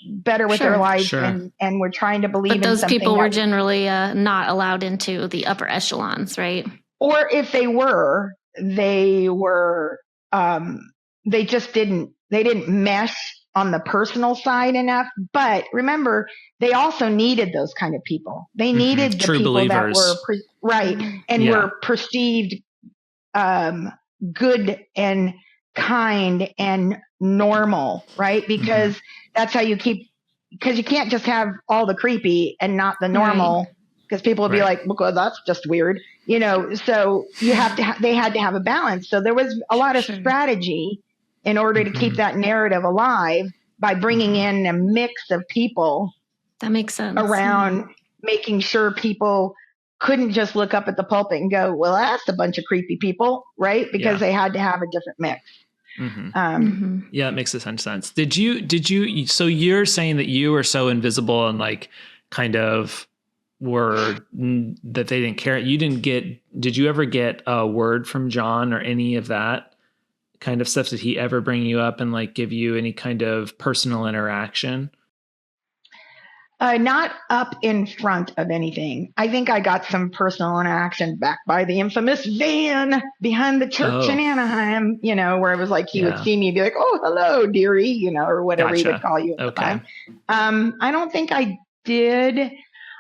better with their lives and were trying to believe in something. But those people were generally not allowed into the upper echelons, right? Or if they were, they just didn't mesh on the personal side enough. But remember, they also needed those kind of people. They needed the true people believers. that were and were perceived good and kind and normal, right? Because that's how you because you can't just have all the creepy and not the normal. Because people would be like, well, that's just weird, so you have to, they had to have a balance. So there was a lot of strategy in order to keep that narrative alive by bringing in a mix of people. That makes sense. Around making sure people couldn't just look up at the pulpit and go, well, that's a bunch of creepy people, right? Because they had to have a different mix. Yeah, it makes a ton of sense. Did you, so you're saying that you were so invisible and like kind of that they didn't care. Did you ever get a word from John or any of that kind of stuff? Did he ever bring you up and like give you any kind of personal interaction? Not up in front of anything. I think I got some personal interaction back by the infamous van behind the church in Anaheim, where it was like he would see me and be like, oh, hello, dearie, or whatever he would call you at the time. I don't think I did.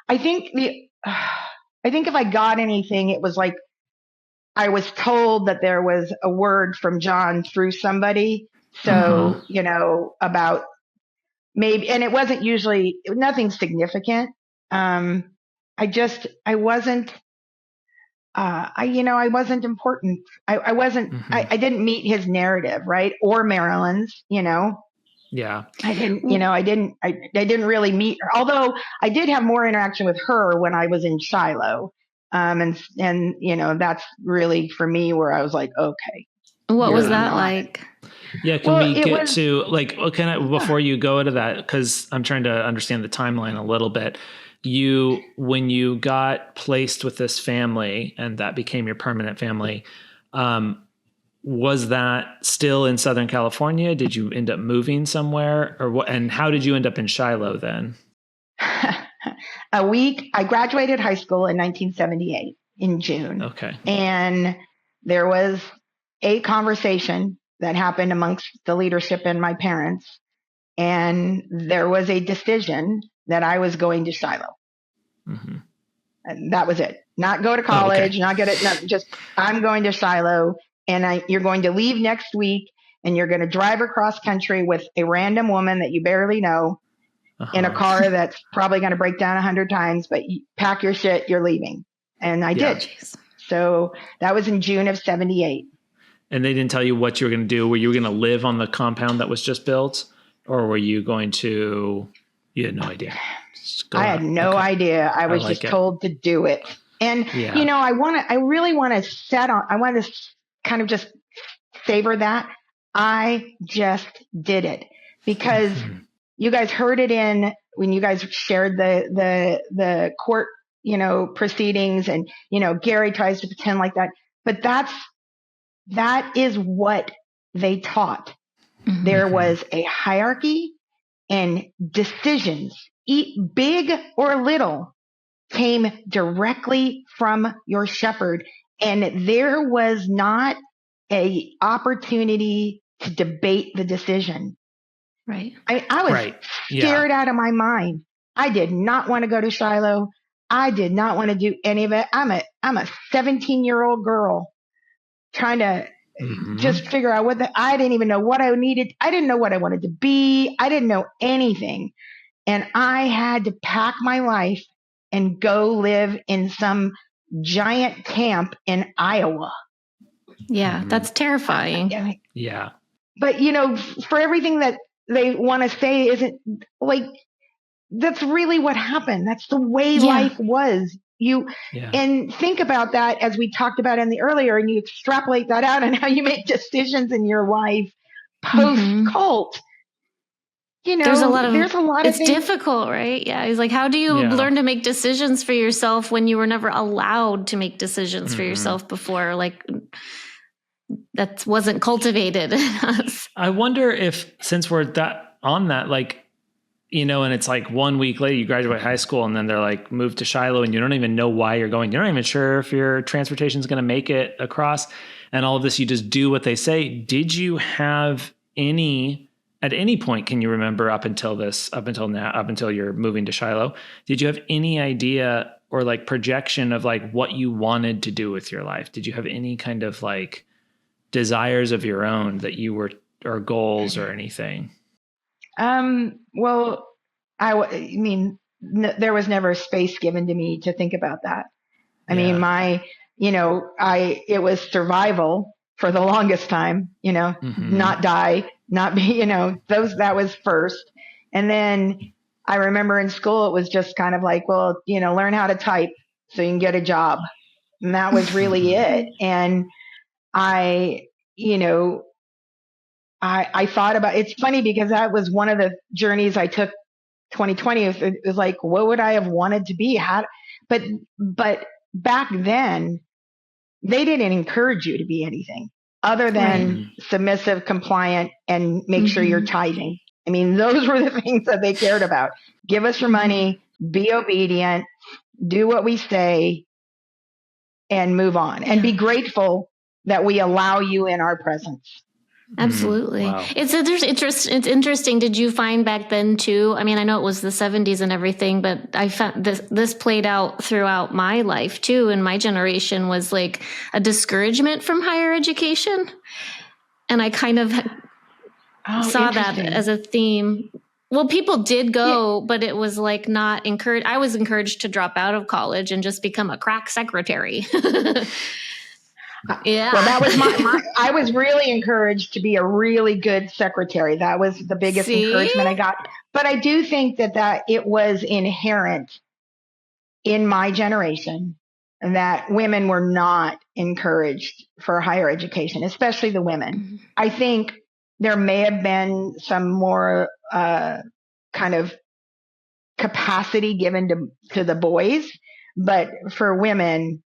I think if I got anything, it was like I was told that there was a word from John through somebody. So, about maybe, and it wasn't usually nothing significant. I wasn't important. I wasn't, I didn't meet his narrative, right? Or Marilyn's, Yeah. I didn't really meet her, although I did have more interaction with her when I was in Shiloh. And that's really for me where I was like, okay, What was that like? Yeah, can we get to like, before you go into that, because I'm trying to understand the timeline a little bit. When you got placed with this family and that became your permanent family, was that still in Southern California? Did you end up moving somewhere, or what? And how did you end up in Shiloh then? I graduated high school in 1978 in June. Okay. And there was a conversation that happened amongst the leadership and my parents. And there was a decision that I was going to Shiloh. Mm-hmm. And that was it. Not go to college, I'm going to Shiloh, and you're going to leave next week, and you're going to drive across country with a random woman that you barely know in a car that's probably going to break down 100 times, but you pack your shit, you're leaving. And I did. Geez. So that was in June of 78. And they didn't tell you what you were going to do? Were you going to live on the compound that was just built, or were you going to, you had no idea? I had no idea. I was just told to do it. And, I really want to kind of just savor that. I just did it because you guys heard it when you guys shared the court, proceedings, and, Gary tries to pretend like that, but that is what they taught. Mm-hmm. There was a hierarchy, and decisions, big or little, came directly from your shepherd. And there was not a opportunity to debate the decision. Right. I was scared out of my mind. I did not want to go to Shiloh. I did not want to do any of it. I'm a 17-year-old girl trying to just figure out I didn't even know what I needed. I didn't know what I wanted to be. I didn't know anything. And I had to pack my life and go live in some giant camp in Iowa. Yeah, that's terrifying. Yeah. But, for everything that they want to say isn't like, that's really what happened. That's the way life was. And think about that as we talked about in the earlier, and you extrapolate that out and how you make decisions in your life post-cult. There's a lot of it's things. difficult, right? Yeah. It's like, how do you learn to make decisions for yourself when you were never allowed to make decisions for yourself before? Like, that wasn't cultivated in us. I wonder if, since we're on that, like, and it's like 1 week later you graduate high school, and then they're like, move to Shiloh, and you don't even know why you're going. You're not even sure if your transportation is going to make it across, and all of this, you just do what they say. Did you have at any point, can you remember up until you're moving to Shiloh, did you have any idea or like projection of like what you wanted to do with your life? Did you have any kind of like desires of your own that you were, or goals or anything? Well, there was never space given to me to think about that. I mean, it was survival for the longest time, not die, not be, that was first. And then I remember in school, it was just kind of like, well, learn how to type so you can get a job. And that was really it. And I thought about, it's funny because that was one of the journeys I took 2020. It was like, what would I have wanted to be? But back then they didn't encourage you to be anything other than submissive, compliant, and make sure you're tithing. I mean, those were the things that they cared about. Give us your money, be obedient, do what we say, and move on, and be grateful that we allow you in our presence. Absolutely. Wow. It's interesting. Did you find back then too? I mean, I know it was the 70s and everything, but I found this played out throughout my life too. And my generation was like a discouragement from higher education. And I kind of saw that as a theme. Well, people did go, but it was like not encouraged. I was encouraged to drop out of college and just become a crack secretary. Yeah. Well, that was I was really encouraged to be a really good secretary. That was the biggest encouragement I got. But I do think that it was inherent in my generation that women were not encouraged for higher education, especially the women. Mm-hmm. I think there may have been some more kind of capacity given to the boys, but for women,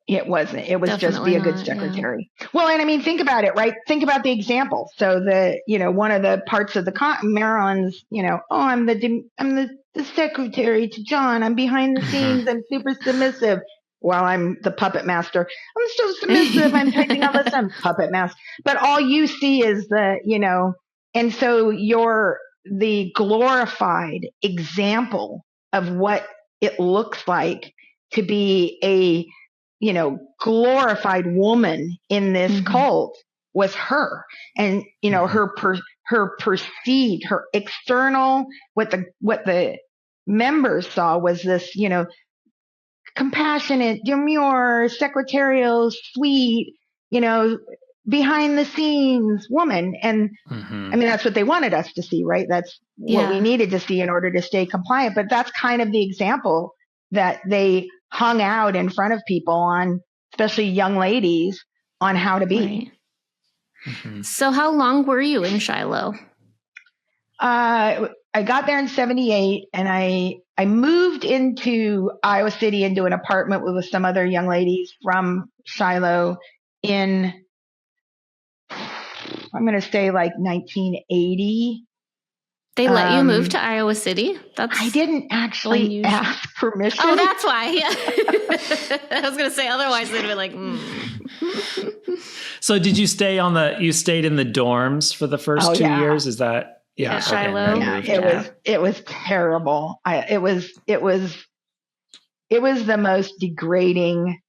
it wasn't. It was Definitely just be a good not, secretary. Yeah. Well, and I mean, think about it, right? Think about the example. So one of the parts of Marilyn's, I'm the secretary to John. I'm behind the scenes. I'm super submissive. While I'm the puppet master, I'm so submissive. I'm typing all this. I'm puppet master. But all you see is and so you're the glorified example of what it looks like to be a glorified woman in this cult was her. And, her perceived, her external, what the members saw was this, compassionate, demure, secretarial, sweet, behind the scenes woman. And I mean, that's what they wanted us to see, right? That's what we needed to see in order to stay compliant. But that's kind of the example that they hung out in front of people on, especially young ladies, on how to be. Right. Mm-hmm. So how long were you in Shiloh? I got there in 1978, and I moved into Iowa City into an apartment with some other young ladies from Shiloh in, I'm going to say like 1980. They let you move to Iowa City? I didn't actually ask permission. Oh, that's why. Yeah. I was going to say, otherwise they'd be like, So did you stay you stayed in the dorms for the first 2 years? Is that? Yeah. At Shiloh. Yeah, it was terrible. It was the most degrading,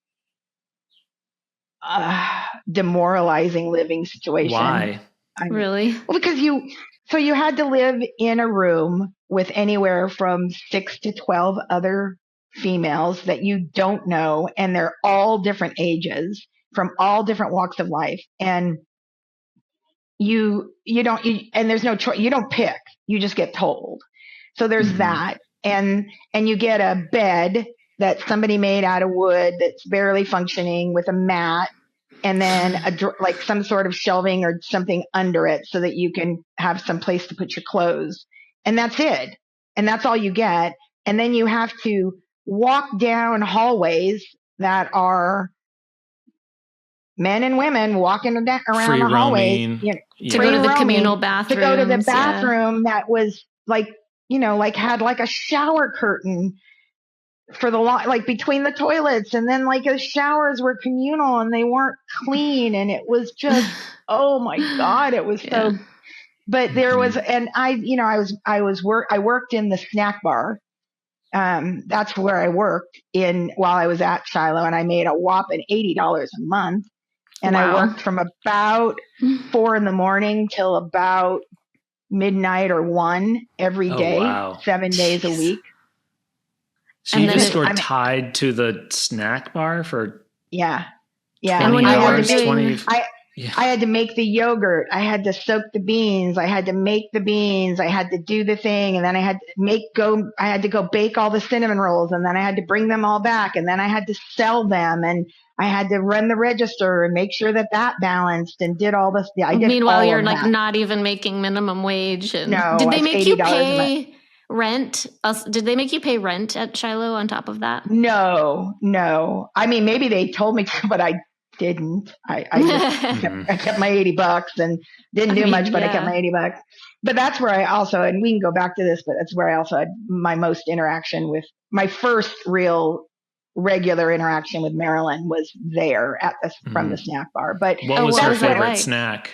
demoralizing living situation. Why? Really? Well, because you had to live in a room with anywhere from 6 to 12 other females that you don't know, and they're all different ages from all different walks of life. And and there's no choice. You don't pick, you just get told. So there's that. And you get a bed that somebody made out of wood that's barely functioning with a mat, and then like some sort of shelving or something under it so that you can have some place to put your clothes. And that's it. And that's all you get. And then you have to walk down hallways that are men and women walking around free the hallways. To go to the communal bathroom. To go to the bathroom that was like, had like a shower curtain for the like between the toilets, and then like the showers were communal and they weren't clean, and it was just oh my God, it was so. But there was, and I worked in the snack bar. That's where I worked while I was at Shiloh, and I made a whopping $80 a month, and I worked from about 4 a.m. till about midnight or 1 every day, 7 days a week. So you just were tied to the snack bar for 20 hours, I had to make the yogurt. I had to soak the beans. I had to make the beans. I had to do the thing. And then I had to go bake all the cinnamon rolls. And then I had to bring them all back. And then I had to sell them. And I had to run the register and make sure that balanced and did all this. Yeah, Meanwhile, you're like not even making minimum wage. And no, did they make you pay rent? Did they make you pay rent at Shiloh on top of that? No. I mean, maybe they told me to, but I didn't. I just kept my $80 and didn't do much, but I kept my $80. But that's where I also, and we can go back to this, but that's where I also had my most interaction with my first real regular interaction with Marilyn was there from the snack bar. But what was her favorite snack?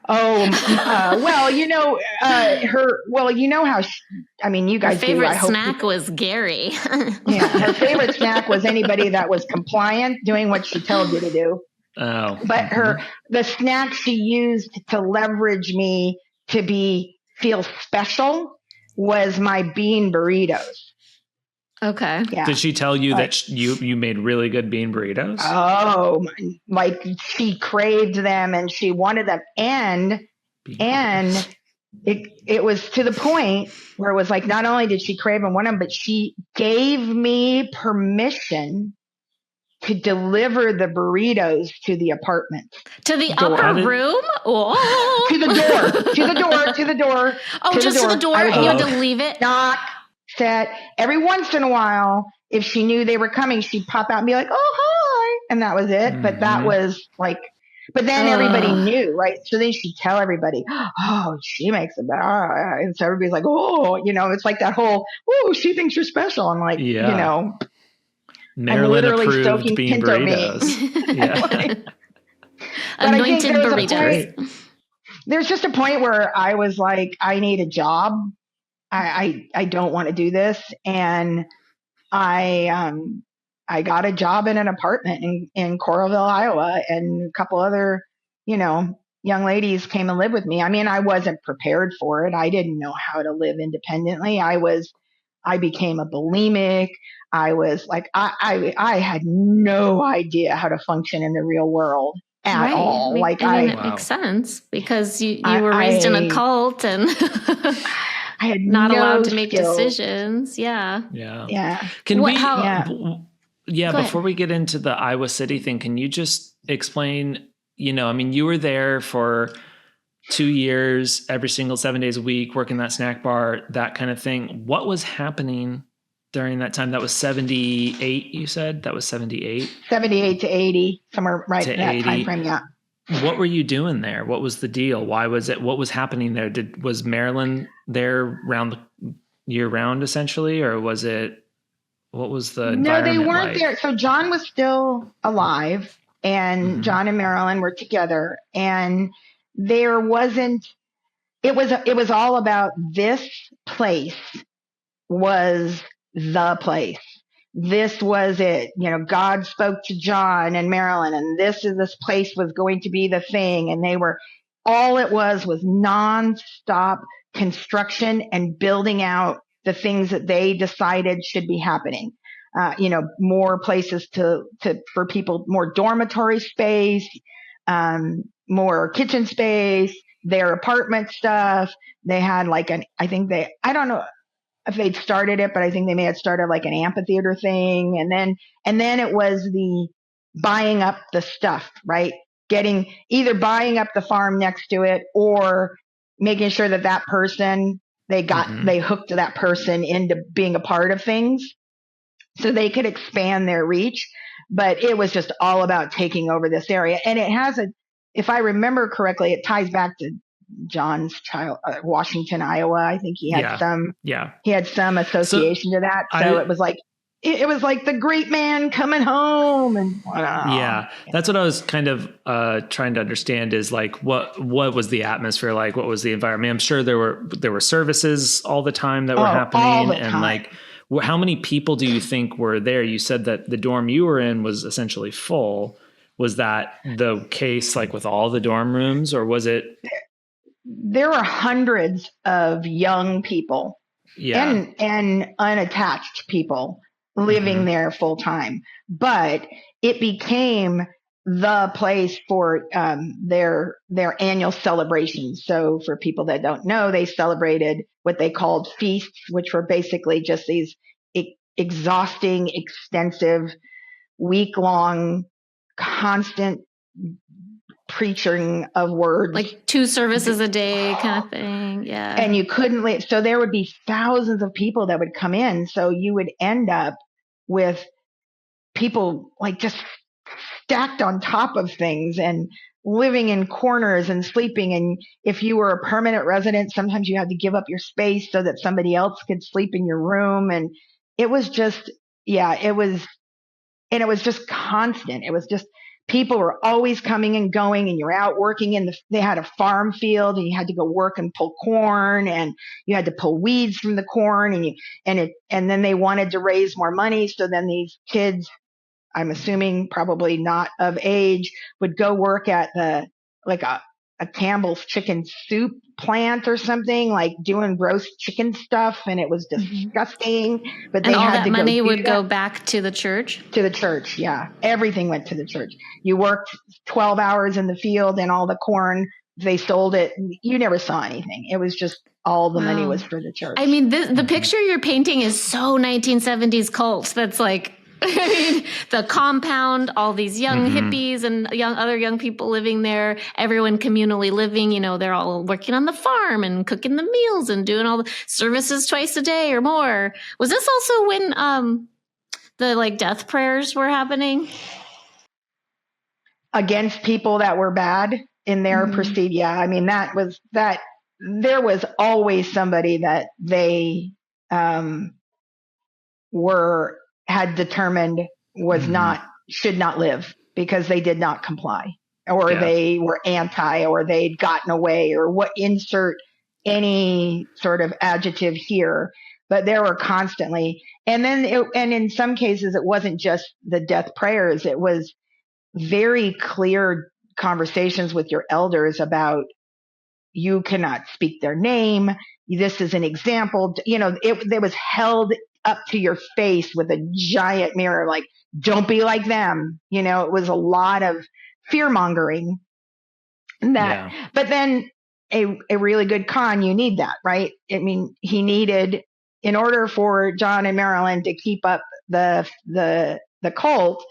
Well, how you guys her favorite snack was Gary. Her favorite snack was anybody that was compliant, doing what she told you to do. Oh. But the snack she used to leverage me to feel special was my bean burritos. Okay. Yeah. Did she tell you that you made really good bean burritos? Oh, like she craved them and she wanted them, and it was to the point where it was like not only did she crave and want them, but she gave me permission to deliver the burritos to the apartment. To the upper room? Oh. To the door. Oh, just to the door? And you had to leave it? Knock, set. Every once in a while, if she knew they were coming, she'd pop out and be like, oh, hi. And that was it. But that was like, but then everybody knew, right? So then she'd tell everybody, oh, she makes it better. And so everybody's like, oh, it's like that whole, oh, she thinks you're special. I'm like, Marilyn approved bean burritos. Anointed burritos. There's just a point where I was like, I need a job. I don't want to do this. And I got a job in an apartment in Coralville, Iowa, and a couple other, young ladies came and lived with me. I mean, I wasn't prepared for it. I didn't know how to live independently. I became a bulimic. I was like, I had no idea how to function in the real world at all. It makes sense because you were raised in a cult and I had not allowed to skills. make decisions. Yeah. Before we get into the Iowa City thing, can you just explain, you were there for 2 years, every single 7 days a week, working that snack bar, that kind of thing. What was happening during that time? That was 78, you said? That was 78? 78 to 80, somewhere right in that time frame, yeah. What were you doing there? What was the deal? Why was it? What was happening there? Was Marilyn there year round, essentially? Or what was the environment No, they weren't like? there. So John was still alive, and John and Marilyn were together, and there wasn't, it was all about this place was the place. This was it. God spoke to John and Marilyn, and this place was going to be the thing. And all it was nonstop construction and building out the things that they decided should be happening. More places for people, more dormitory space, more kitchen space, their apartment stuff. They had I don't know if they'd started it, but I think they may have started like an amphitheater thing. And then it was the buying up the stuff, right? Either buying up the farm next to it or making sure that person, they hooked that person into being a part of things so they could expand their reach. But it was just all about taking over this area. And it has if I remember correctly, it ties back to John's Washington, Iowa. I think he had he had some association to that. So it was like the great man coming home, and that's what I was kind of trying to understand is like what was the atmosphere like? What was the environment? I'm sure there were services all the time that were happening, and like how many people do you think were there? You said that the dorm you were in was essentially full. Was that the case like with all the dorm rooms, or was it? There were hundreds of young people and unattached people living there full time, but it became the place for their annual celebrations. So for people that don't know, they celebrated what they called feasts, which were basically just these exhausting, extensive, week-long, constant preaching of words, like 2 services a day kind of thing. Yeah. And you couldn't leave. So there would be thousands of people that would come in. So you would end up with people like just stacked on top of things and living in corners and sleeping. And if you were a permanent resident, sometimes you had to give up your space so that somebody else could sleep in your room. And it was just, it was just constant. It was just, people were always coming and going, and you're out working they had a farm field, and you had to go work and pull corn, and you had to pull weeds from the corn, and then they wanted to raise more money. So then these kids, I'm assuming probably not of age, would go work at a Campbell's chicken soup plant or something, like doing roast chicken stuff, and it was disgusting. But they all had that to money would go back to the church. To the church, yeah. Everything went to the church. You worked 12 hours in the field, and all the corn, they sold it. You never saw anything. It was just all the money was for the church. I mean, the picture you're painting is so 1970s cult. That's like I mean, the compound, all these young hippies and other young people living there, everyone communally living, they're all working on the farm and cooking the meals and doing all the services twice a day or more. Was this also when the death prayers were happening? Against people that were bad in their perceived, I mean, that there was always somebody that they had determined was should not live because they did not comply, or they were anti, or they'd gotten away, or insert any sort of adjective here. But there were constantly, and in some cases, it wasn't just the death prayers. It was very clear conversations with your elders about, you cannot speak their name. This is an example. It was held up to your face with a giant mirror, like, don't be like them. It was a lot of fear mongering. But then a really good con, you need that, right? I mean, he needed, in order for John and Marilyn to keep up the cult,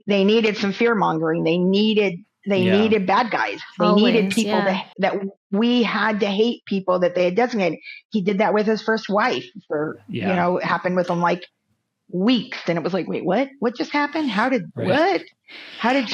they needed some fear mongering. They needed bad guys. They needed people that we had to hate people that they had designated. He did that with his first wife it happened within like weeks. And it was like, wait, what? What just happened? What? How did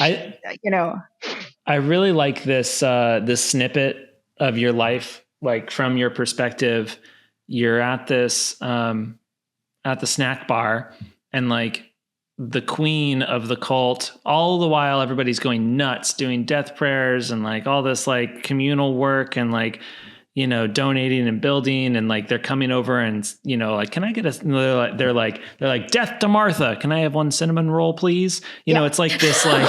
I really like this snippet of your life, like from your perspective. You're at this, at the snack bar, and like, the queen of the cult, all the while everybody's going nuts doing death prayers and like all this like communal work and like, donating and building, and like they're coming over and like, can I get they're like death to Martha, can I have one cinnamon roll please? It's like this like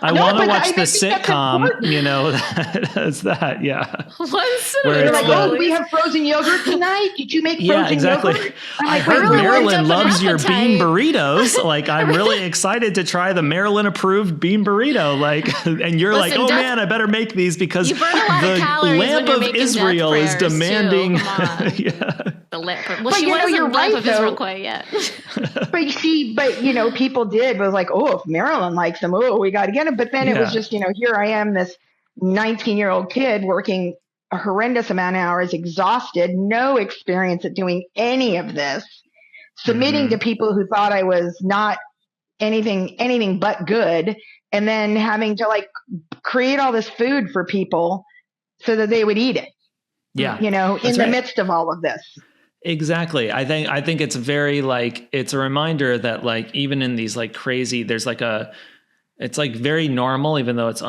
I want to watch the sitcom, that's that. Yeah. They're like, we have frozen yogurt tonight. Did you make frozen yogurt? I heard Marilyn loves your bean burritos. Like, I'm really excited to try the Marilyn approved bean burrito. Like, and you're like, oh man, I better make these because the lamp of Israel is demanding. The lamp. Well, she wasn't lamp of Israel quite yet. But people did. It was like, oh, if Marilyn likes them, we got to get them. But then it was just, here I am, this 19-year-old kid working a horrendous amount of hours, exhausted, no experience at doing any of this, submitting to people who thought I was not anything but good, and then having to like create all this food for people so that they would eat it. Yeah. In the midst of all of this. Exactly. I think it's very like, it's a reminder that like, even in these like crazy, there's like it's like very normal, even though it's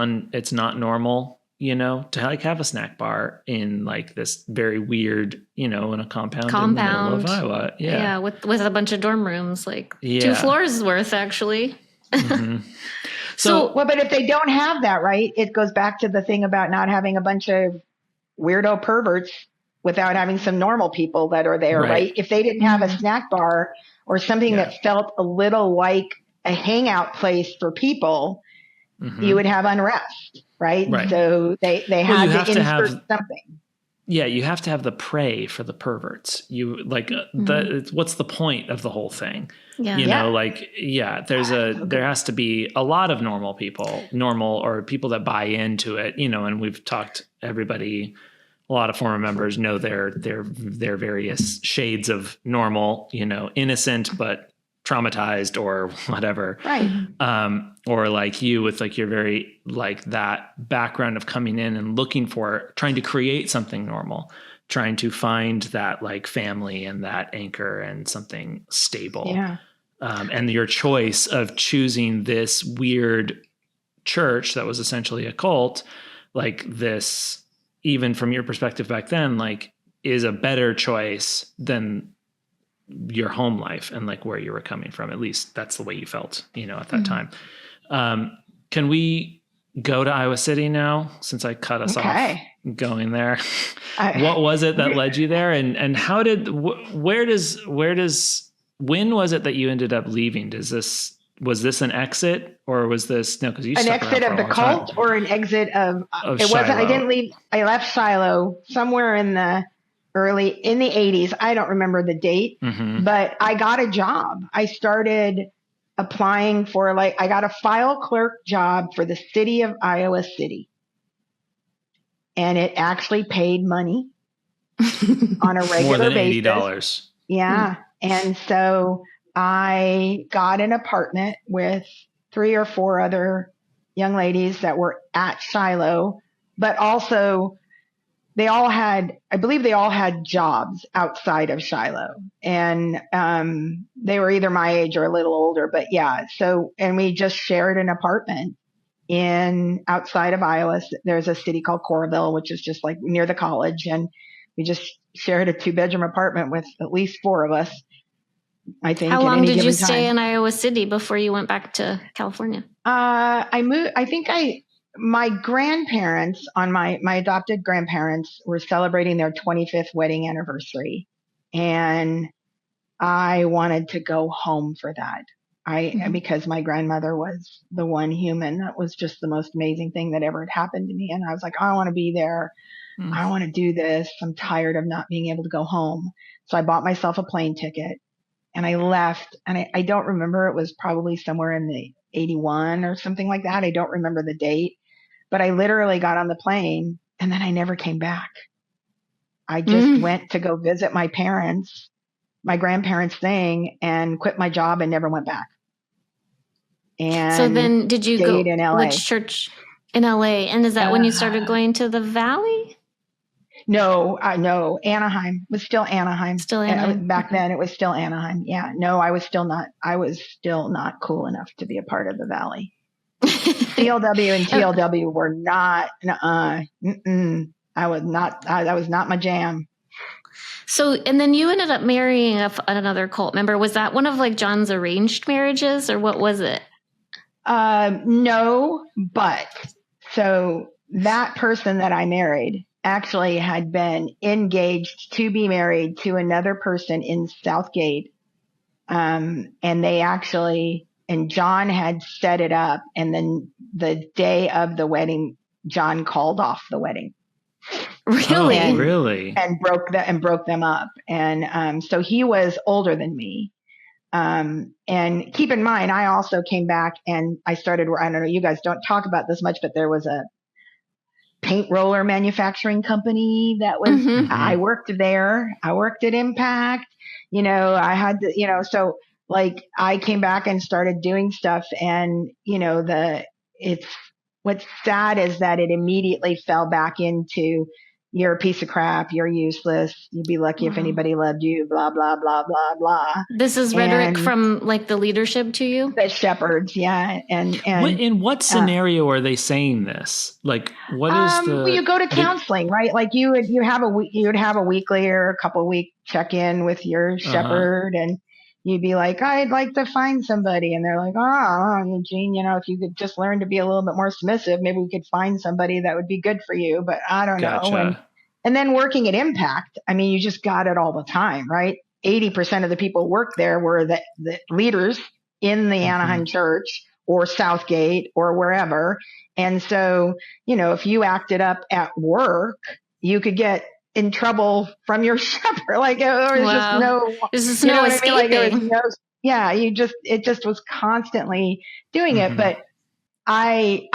not normal, to like have a snack bar in like this very weird, in a compound in the middle of Iowa. Yeah. Yeah. With a bunch of dorm rooms, like 2 floors worth actually. But if they don't have that, right, it goes back to the thing about not having a bunch of weirdo perverts without having some normal people that are there, right? If they didn't have a snack bar or something that felt a little like a hangout place for people, you would have unrest, right? So they had to insert something. Yeah, you have to have the prey for the perverts. You like what's the point of the whole thing? There has to be a lot of normal or people that buy into it, and we've talked, everybody, a lot of former members know their various shades of normal, innocent but traumatized or whatever. Right. Or like you with like your very like that background of coming in and trying to create something normal, trying to find that like family and that anchor and something stable. Yeah. And your choice of choosing this weird church that was essentially a cult, like this, even from your perspective back then, like is a better choice than your home life and like where you were coming from. At least that's the way you felt, at that time. Can we go to Iowa City now, since I cut us off going there? What was it that led you there? And how when was it that you ended up leaving? Was this an exit, or was this because you an exit of the cult or an exit of it wasn't. I didn't leave. I left Shiloh somewhere in the early in the 80s. I don't remember the date, but I got a job. I started applying for I got a file clerk job for the city of Iowa City. And it actually paid money on a regular basis. More than $80. Yeah. And so I got an apartment with 3 or 4 other young ladies that were at Shiloh, but also I believe they all had jobs outside of Shiloh, and they were either my age or a little older, but yeah. So, and we just shared an apartment outside of Iowa. There's a city called Coralville, which is just like near the college. And we just shared a 2-bedroom apartment with at least 4 of us, I think. How long did you stay in in Iowa City before you went back to California? I moved, my grandparents my adopted grandparents were celebrating their 25th wedding anniversary. And I wanted to go home for that. Because my grandmother was the one human that was just the most amazing thing that ever had happened to me. And I was like, I want to be there. I want to do this. I'm tired of not being able to go home. So I bought myself a plane ticket and I left. And I don't remember. It was probably somewhere in the 81 or something like that. I don't remember the date, but I literally got on the plane and then I never came back. I just went to go visit my grandparents' thing, and quit my job and never went back. And so then did you go in LA. Which church in LA? And is that when you started going to the Valley? No, Anaheim. It was still Anaheim. Still Anaheim. Back then it was still Anaheim. Yeah. No, I was still not cool enough to be a part of the Valley. CLW and TLW were not, that was not my jam. So, and then you ended up marrying another cult member. Was that one of like John's arranged marriages, or what was it? No, but so that person that I married actually had been engaged to be married to another person in Southgate. And John had set it up. And then the day of the wedding, John called off the wedding. Really? Really? And broke them up. And so he was older than me. And keep in mind, I also came back and I started, I don't know, you guys don't talk about this much, but there was a paint roller manufacturing company that was, I worked there. I worked at Impact, I had to, so like I came back and started doing stuff, and, what's sad is that it immediately fell back into, you're a piece of crap, you're useless, you'd be lucky if anybody loved you, blah, blah, blah, blah, blah. This is rhetoric from like the leadership to you? The shepherds, yeah. And in what scenario are they saying this? Like, what is well, you go to counseling, right? Like you would have a weekly or a couple week check-in with your shepherd, and you'd be like, I'd like to find somebody. And they're like, Eugene, if you could just learn to be a little bit more submissive, maybe we could find somebody that would be good for you. But I don't know. And then working at Impact, I mean, you just got it all the time, right? 80% of the people worked there were the leaders in the Anaheim church or Southgate or wherever. And so, if you acted up at work, you could get in trouble from your shepherd. Like there's just no escaping. It just was constantly doing it. But I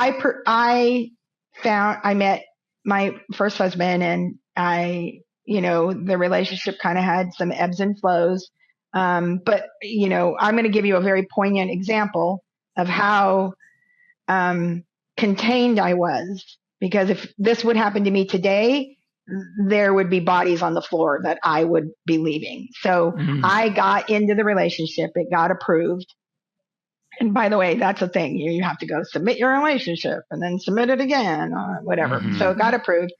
met my first husband, and the relationship kind of had some ebbs and flows. But I'm going to give you a very poignant example of how contained I was, because if this would happen to me today, there would be bodies on the floor that I would be leaving. So I got into the relationship. It got approved. And by the way, that's a thing. You have to go submit your relationship and then submit it again, whatever. So it got approved,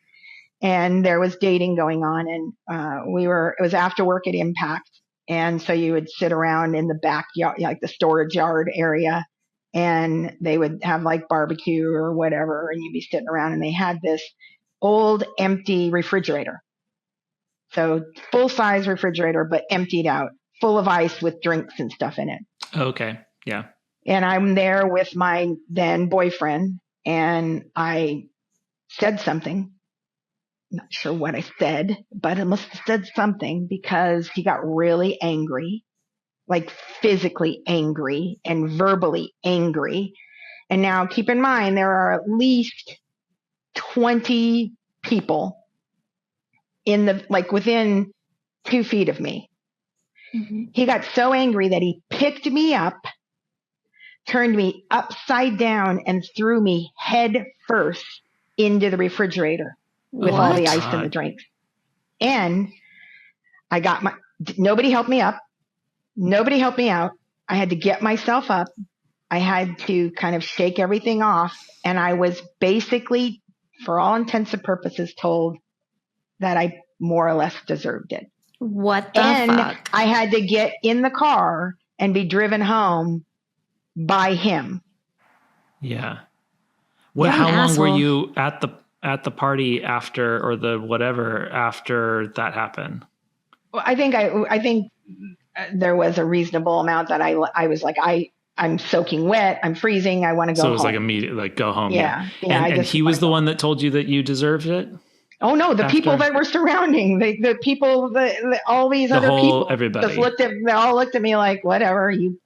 and there was dating going on, and it was after work at Impact. And so you would sit around in the backyard, like the storage yard area, and they would have like barbecue or whatever. And you'd be sitting around, and they had this old empty refrigerator. So full size refrigerator, but emptied out, full of ice with drinks and stuff in it. Okay. Yeah. And I'm there with my then boyfriend, and I said something, not sure what I said, but I must have said something because he got really angry, like physically angry and verbally angry. And now keep in mind, there are at least 20 people within 2 feet of me. Mm-hmm. He got so angry that he picked me up, turned me upside down, and threw me head first into the refrigerator with all the ice and the drinks. And nobody helped me up. Nobody helped me out. I had to get myself up. I had to kind of shake everything off. And I was basically, for all intents and purposes, told that I more or less deserved it. What the fuck? I had to get in the car and be driven home by him. Yeah. Well, how long were you at the party after, or the whatever, after that happened? Well, I think there was a reasonable amount that I was like, I'm soaking wet. I'm freezing. I want to go home. So it was like immediate, like go home. Yeah. And he was the one that told you that you deserved it? Oh no, the people that were surrounding, the people, all these other people, everybody they all looked at me like, whatever, you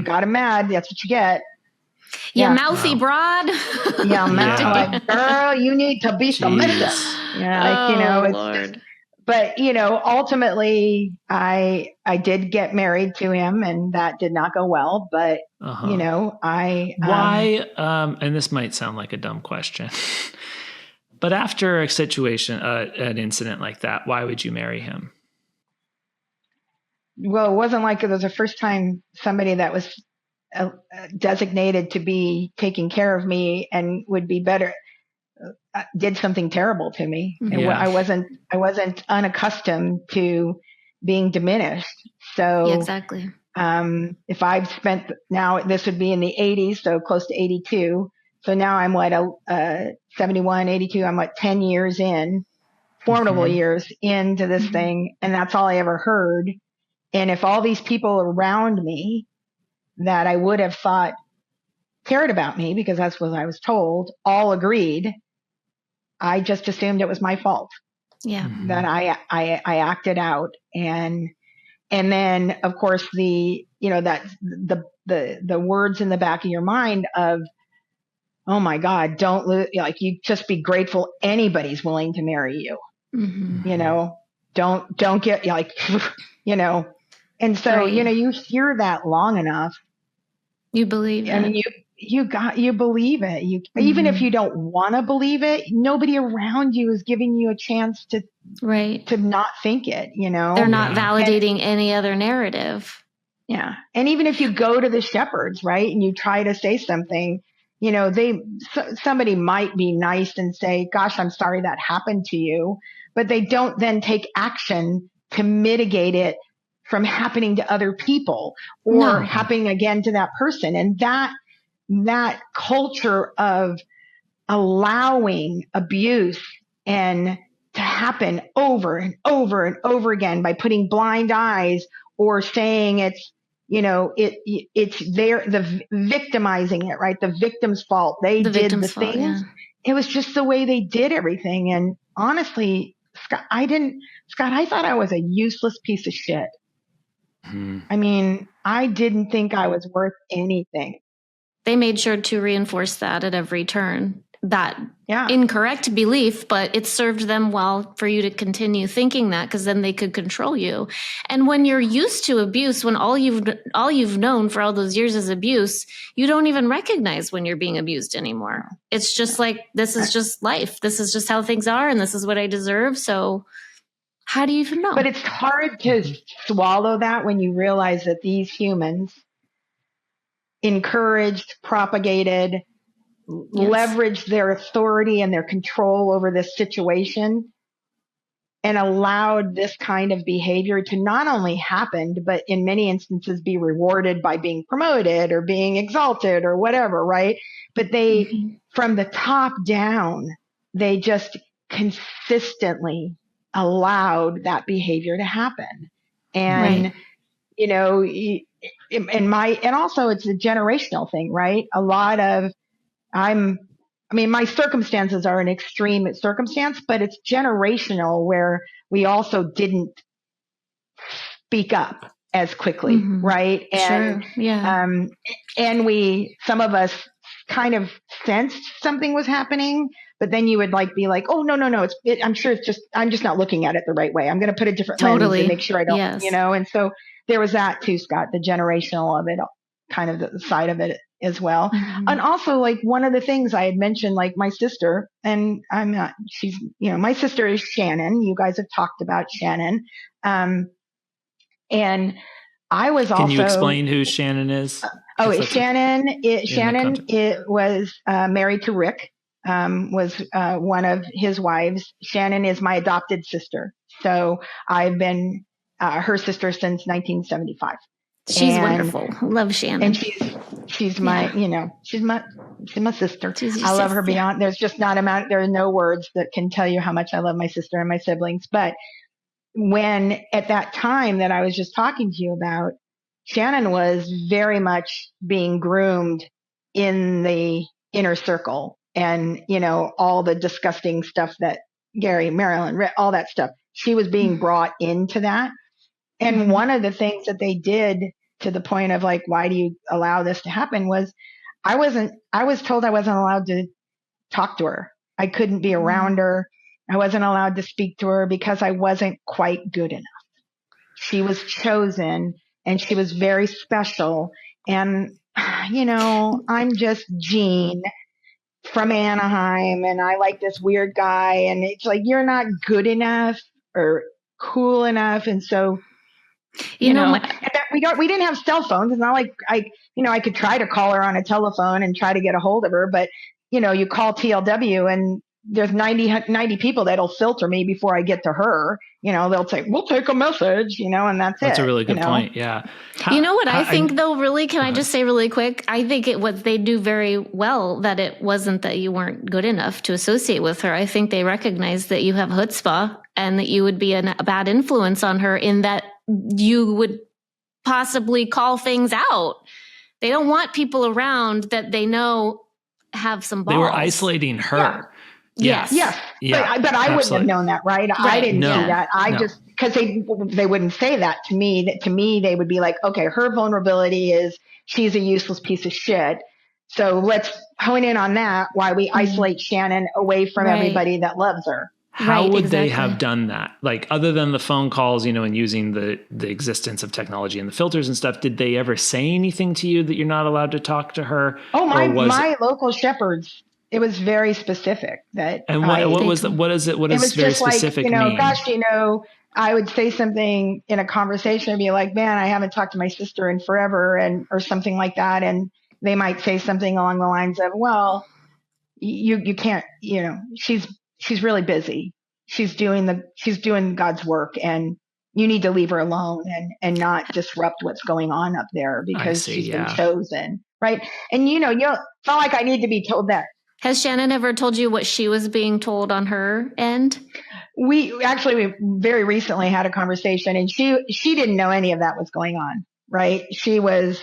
got him mad. That's what you get. You mouthy broad. Yeah, like, girl, you need to be submissive. Yeah, it's Lord. Just, but ultimately I did get married to him, and that did not go well. But why? And this might sound like a dumb question. But after a situation, an incident like that, why would you marry him? Well, it wasn't like it was the first time somebody that was designated to be taking care of me and would be better did something terrible to me. Yeah. I wasn't unaccustomed to being diminished. So exactly. If I've spent, now this would be in the 80s, so close to 82. So now I'm 71, 82. I'm 10 years in, formidable years into this thing. And that's all I ever heard. And if all these people around me that I would have thought cared about me, because that's what I was told, all agreed, I just assumed it was my fault. Yeah. That I acted out. And then of course the words in the back of your mind of, oh my God, you just be grateful anybody's willing to marry you. Mm-hmm. Don't get and so, you hear that long enough. You believe it. I mean, you believe it. Even if you don't want to believe it, nobody around you is giving you a chance to not think it, They're not validating any other narrative. Yeah. And even if you go to the shepherds, right, and you try to say something, somebody might be nice and say, gosh, I'm sorry that happened to you, but they don't then take action to mitigate it from happening to other people or happening again to that person. And that culture of allowing abuse and to happen over and over and over again by putting blind eyes or saying it's the victimizing it, right? The victim's fault. They did the things. Yeah. It was just the way they did everything. And honestly, Scott, I thought I was a useless piece of shit. I mean, I didn't think I was worth anything. They made sure to reinforce that at every turn, that incorrect belief, but it served them well for you to continue thinking that, because then they could control you. And when you're used to abuse, when all you've known for all those years is abuse, you don't even recognize when you're being abused anymore. It's just like, this is just life. This is just how things are, and this is what I deserve. So how do you even know? But it's hard to swallow that when you realize that these humans encouraged, propagated, leveraged their authority and their control over this situation and allowed this kind of behavior to not only happen, but in many instances be rewarded by being promoted or being exalted or whatever, right? But they, from the top down, they just consistently allowed that behavior to happen. And, and also it's a generational thing, right? A lot of, I'm I mean, my circumstances are an extreme circumstance, but it's generational where we also didn't speak up as quickly, right? And, sure. Yeah. And some of us kind of sensed something was happening, but then you would be like, oh, no. I'm sure I'm just not looking at it the right way. I'm going to put a different lens and make sure I don't, yes. and so there was that too, Scott, the generational of it, kind of the side of it as well. And also one of the things I had mentioned, my sister, and my sister is Shannon. You guys have talked about Shannon. And I was also. Can you explain who Shannon is? Shannon was married to Rick, was one of his wives. Shannon is my adopted sister. So I've been her sister since 1975. She's wonderful. Love Shannon. And she's my, she's my sister. I love her beyond. There's just there are no words that can tell you how much I love my sister and my siblings. But when at that time that I was just talking to you about, Shannon was very much being groomed in the inner circle and, all the disgusting stuff that Gary, Marilyn, all that stuff. She was being brought into that. And one of the things that they did to the point of why do you allow this to happen was I was told I wasn't allowed to talk to her. I couldn't be around her. I wasn't allowed to speak to her because I wasn't quite good enough. She was chosen and she was very special. And, I'm just Jean from Anaheim and I like this weird guy. And it's you're not good enough or cool enough. And so, we didn't have cell phones. It's not like I could try to call her on a telephone and try to get a hold of her, but you call TLW and there's 90 people that'll filter me before I get to her. They'll say, we'll take a message, and that's it. That's a really good point. Yeah. I think though, really, can I just say really quick? I think what they do very well, that it wasn't that you weren't good enough to associate with her. I think they recognize that you have chutzpah and that you would be a bad influence on her in that you would possibly call things out. They don't want people around that they know have some balls. They were isolating her. Yeah. Yes. Yeah. But I wouldn't have known that, right? I didn't see that. Just, because they wouldn't say that to me. That to me, they would be like, okay, her vulnerability is she's a useless piece of shit. So let's hone in on that. Why we isolate Shannon away from everybody that loves her. How would they have done that? Other than the phone calls, and using the existence of technology and the filters and stuff, did they ever say anything to you that you're not allowed to talk to her? Oh, my local shepherds. It was very specific that. And what does very specific mean? Gosh, I would say something in a conversation and be like, man, I haven't talked to my sister in forever or something like that. And they might say something along the lines of, well, you can't, she's really busy. She's doing God's work and you need to leave her alone and not disrupt what's going on up there because she's been chosen. Right. And, it's not like I need to be told that. Has Shannon ever told you what she was being told on her end? We very recently had a conversation and she didn't know any of that was going on. Right. She was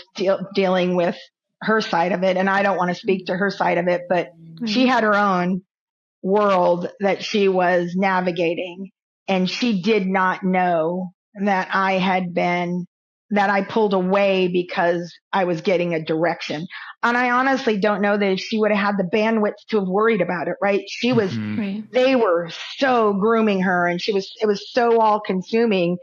dealing with her side of it. And I don't want to speak to her side of it, but she had her own world that she was navigating. And she did not know that I pulled away because I was getting a direction. And I honestly don't know that if she would have had the bandwidth to have worried about it, right? She was, they were so grooming her and it was so all consuming,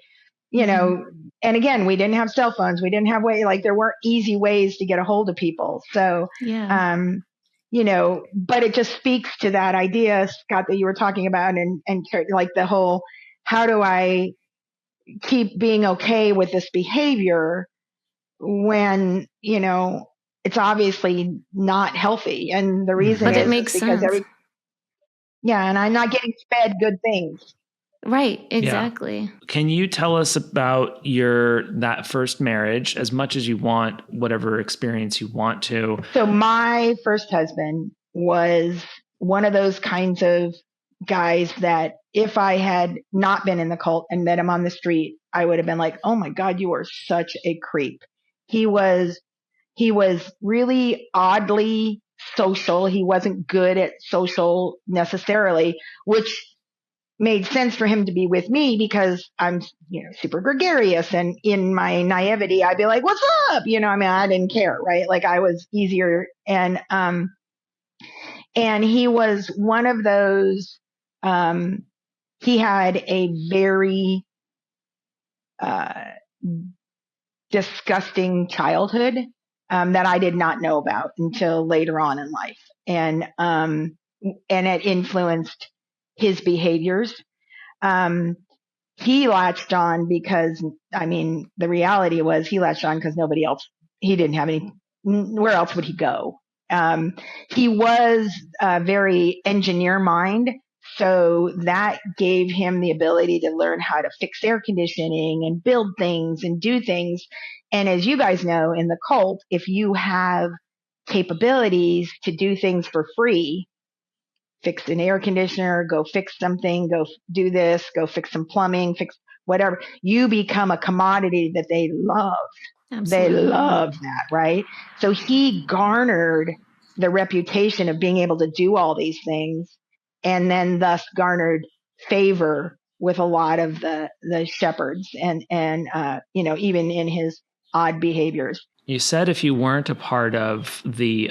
and again, we didn't have cell phones. We didn't have there weren't easy ways to get a hold of people. So, but it just speaks to that idea, Scott, that you were talking about and the whole, how do I keep being okay with this behavior when, it's obviously not healthy. And the reason it makes sense. And I'm not getting fed good things. Right. Exactly. Yeah. Can you tell us about that first marriage as much as you want, whatever experience you want to? So my first husband was one of those kinds of guys that if I had not been in the cult and met him on the street, I would have been like, oh my God, you are such a creep. He was really oddly social. He wasn't good at social necessarily, which made sense for him to be with me because I'm, super gregarious. And in my naivety, I'd be like, what's up? I didn't care, right? Like I was easier. And he was one of those, he had a very, disgusting childhood, that I did not know about until later on in life. And it influenced his behaviors. He latched on because, the reality was he latched on because nobody else, he didn't have any, where else would he go? He was a very engineer mind. So that gave him the ability to learn how to fix air conditioning and build things and do things. And as you guys know, in the cult, if you have capabilities to do things for free, fix an air conditioner, go fix something, go do this, go fix some plumbing, fix whatever, you become a commodity that they love. Absolutely. They love that, right? So he garnered the reputation of being able to do all these things, and then thus garnered favor with a lot of the shepherds and even in his odd behaviors. You said if you weren't a part of the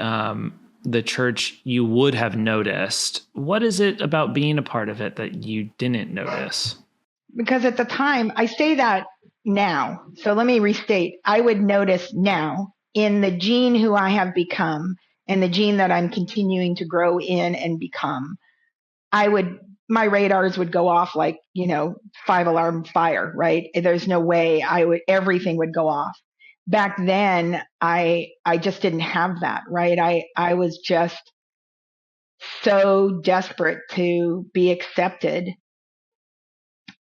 church, you would have noticed. What is it about being a part of it that you didn't notice? Because at the time, I say that now. So let me restate. I would notice now in the Gene who I have become and the Gene that I'm continuing to grow in and become. My radars would go off like, 5-alarm fire, right? There's no way everything would go off. Back then, I just didn't have that, right? I was just so desperate to be accepted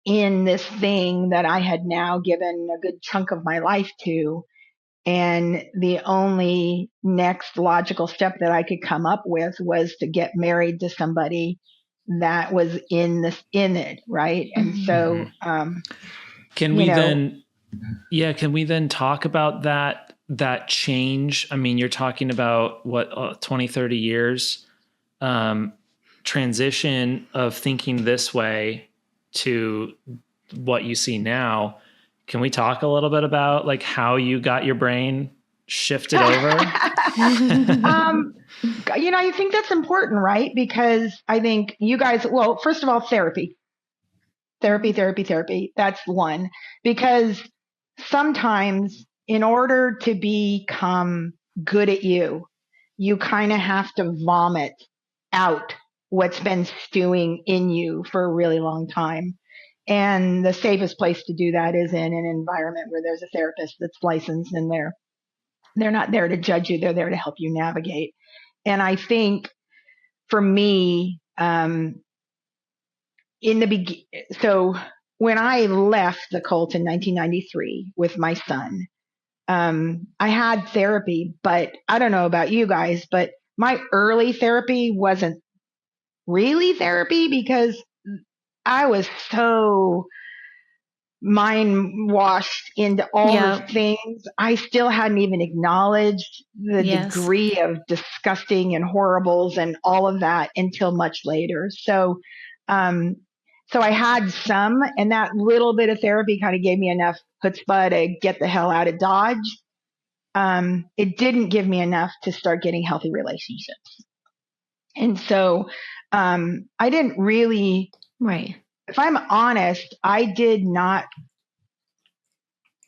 in this thing that I had now given a good chunk of my life to. And the only next logical step that I could come up with was to get married to somebody that was in it, right? And so, can we then talk about that change? You're talking about what, 20, 30 years, transition of thinking this way to what you see now. Can we talk a little bit about like how you got your brain shifted over? I think that's important, right? Because I think you guys, well, first of all, therapy. That's one. Because sometimes in order to become good at you kind of have to vomit out what's been stewing in you for a really long time. And the safest place to do that is in an environment where there's a therapist that's licensed, and they're not there to judge you. They're there to help you navigate. And I think for me, so when I left the cult in 1993 with my son, I had therapy, but I don't know about you guys, but my early therapy wasn't really therapy because I was so mind washed into all the things. I still hadn't even acknowledged the degree of disgusting and horribles and all of that until much later. So I had some, and that little bit of therapy kind of gave me enough chutzpah to get the hell out of Dodge. It didn't give me enough to start getting healthy relationships. And so I didn't really, right. If I'm honest, I did not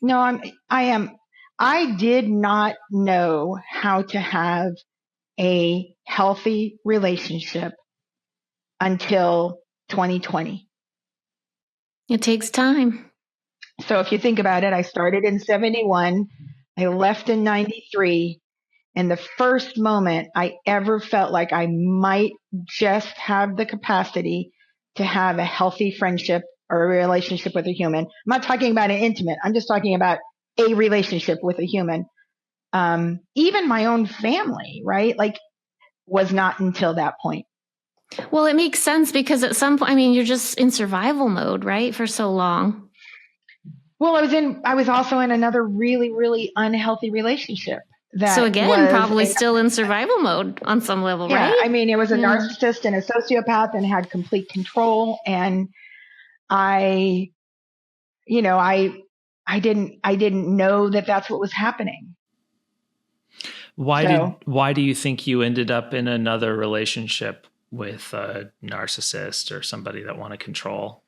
know how to have a healthy relationship until 2020. It takes time. So if you think about it, I started in 71, I left in 93, and the first moment I ever felt like I might just have the capacity to have a healthy friendship or a relationship with a human. I'm not talking about an intimate. I'm just talking about a relationship with a human. Even my own family, right? Like, was not until that point. Well, it makes sense because at some point, you're just in survival mode, right? For so long. Well, I was also in another really, really unhealthy relationship. that so again, was probably still in survival mode on some level, yeah, right? I mean, it was a narcissist and a sociopath and had complete control. And I, I didn't know that that's what was happening. Why do you think you ended up in another relationship with a narcissist or somebody that want to control?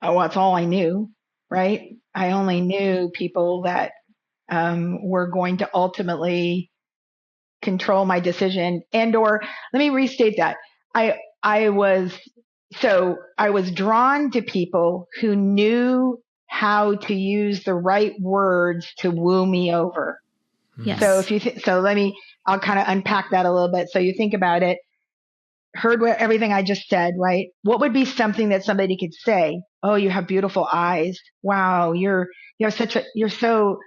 Oh, that's all I knew, right? I only knew people that were going to ultimately control my decision or let me restate that. I was drawn to people who knew how to use the right words to woo me over. Yes. So I'll kind of unpack that a little bit. So you think about it, heard everything I just said, right? What would be something that somebody could say? Oh, you have beautiful eyes. Wow, you're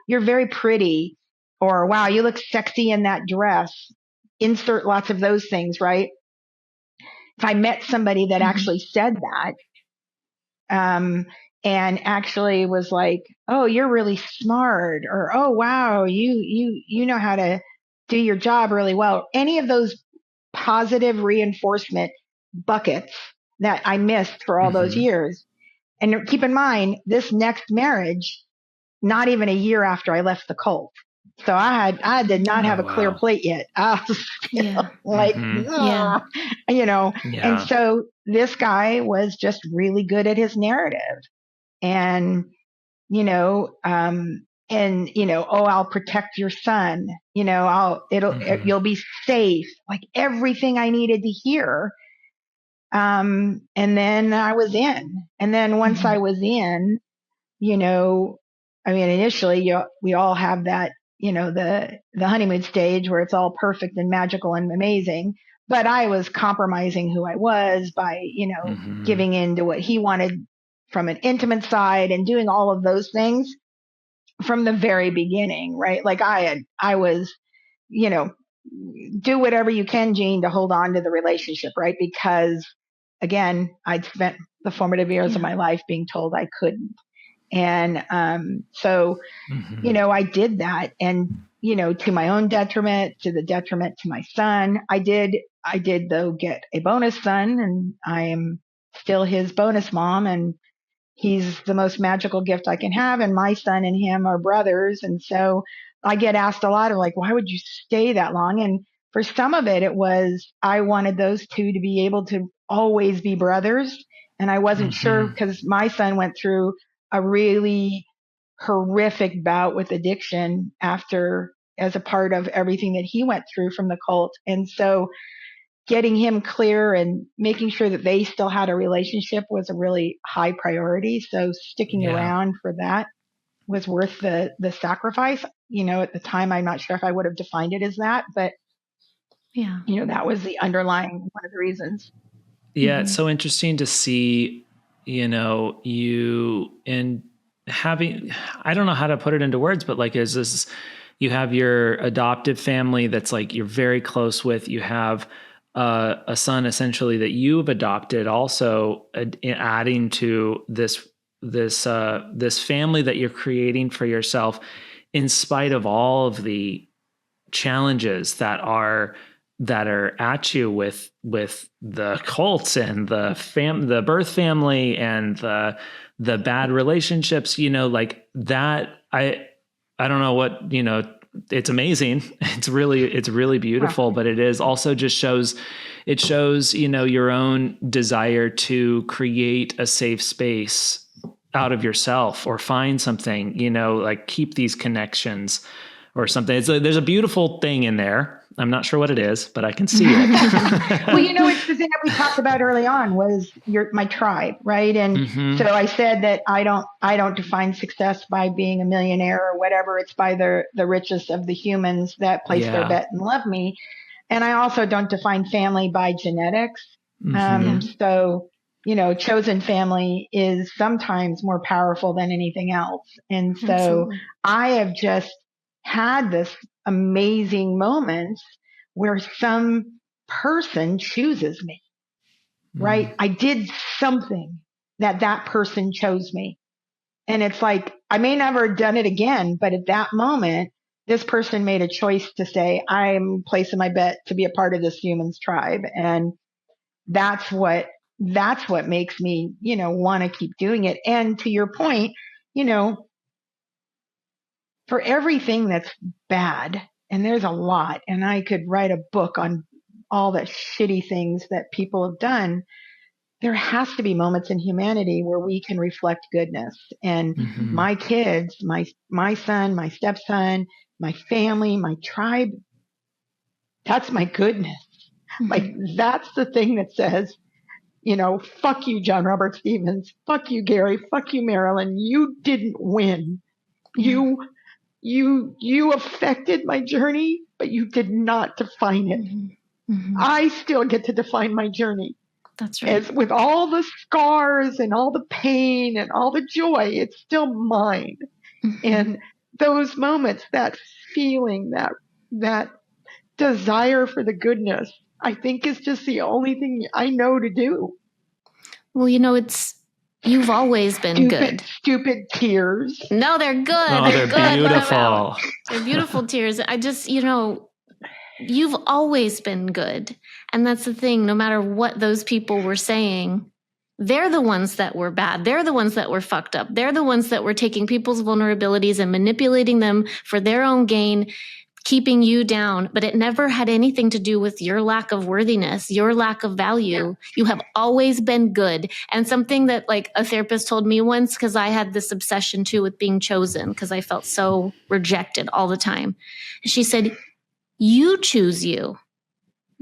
very pretty. Or wow, you look sexy in that dress. Insert lots of those things, right? If I met somebody that actually said that, and actually was like, oh, you're really smart, or oh wow, you know how to do your job really well. Any of those positive reinforcement buckets that I missed for all those years. And keep in mind, this next marriage, not even a year after I left the cult. So I did not have a clear plate yet. I was still and so this guy was just really good at his narrative. And, oh, I'll protect your son. You'll be safe. Like everything I needed to hear. And then I was in. And then once I was in, initially we all have that, the honeymoon stage where it's all perfect and magical and amazing. But I was compromising who I was by, giving in to what he wanted from an intimate side and doing all of those things from the very beginning, right? Like I was, do whatever you can, Gene, to hold on to the relationship, right? Because again, I'd spent the formative years of my life being told I couldn't. And I did that. And, to my own detriment, to the detriment to my son. I did though get a bonus son, and I am still his bonus mom, and he's the most magical gift I can have. And my son and him are brothers. And so I get asked a lot of like, why would you stay that long? And for some of it was, I wanted those two to be able to always be brothers. And I wasn't sure because my son went through a really horrific bout with addiction as a part of everything that he went through from the cult. And so getting him clear and making sure that they still had a relationship was a really high priority. So sticking around for that was worth the sacrifice. At the time, I'm not sure if I would have defined it as that, but that was the underlying one of the reasons. Yeah. It's so interesting to see, you in having, I don't know how to put it into words, but like, you have your adoptive family that's like, you're very close with, you have a son essentially that you've adopted, also adding to this family that you're creating for yourself, in spite of all of the challenges that are at you with the cults and the birth family and the bad relationships, like that. I don't know what, it's amazing. It's really beautiful, but it is also just shows, your own desire to create a safe space out of yourself or find something, like keep these connections or something. There's a beautiful thing in there. I'm not sure what it is, but I can see it. Well, it's the thing that we talked about early on was my tribe, right? And so I said that I don't define success by being a millionaire or whatever. It's by the richest of the humans that place their bet and love me. And I also don't define family by genetics. So, chosen family is sometimes more powerful than anything else. And so Absolutely. I have just had this amazing moments where some person chooses me, right? I did something that person chose me. And it's like, I may never have done it again, but at that moment, this person made a choice to say, I'm placing my bet to be a part of this human's tribe. And that's what makes me, want to keep doing it. And to your point, for everything that's bad, and there's a lot, and I could write a book on all the shitty things that people have done, there has to be moments in humanity where we can reflect goodness. And my kids, my son, my stepson, my family, my tribe, that's my goodness. Like, that's the thing that says, fuck you, John Robert Stevens. Fuck you, Gary. Fuck you, Marilyn. You didn't win. You affected my journey, but you did not define it. I still get to define my journey. That's right. As with all the scars and all the pain and all the joy, it's still mine. And those moments, that feeling, that desire for the goodness, I think is just the only thing I know to do. Well, you've always been good. Stupid tears. No, they're good. Oh, they're good. Beautiful. They're beautiful tears. I just, you've always been good. And that's the thing. No matter what those people were saying, they're the ones that were bad. They're the ones that were fucked up. They're the ones that were taking people's vulnerabilities and manipulating them for their own gain, keeping you down. But it never had anything to do with your lack of worthiness, your lack of value. You have always been good. And something that like a therapist told me once, because I had this obsession too with being chosen because I felt so rejected all the time. She said, you choose you.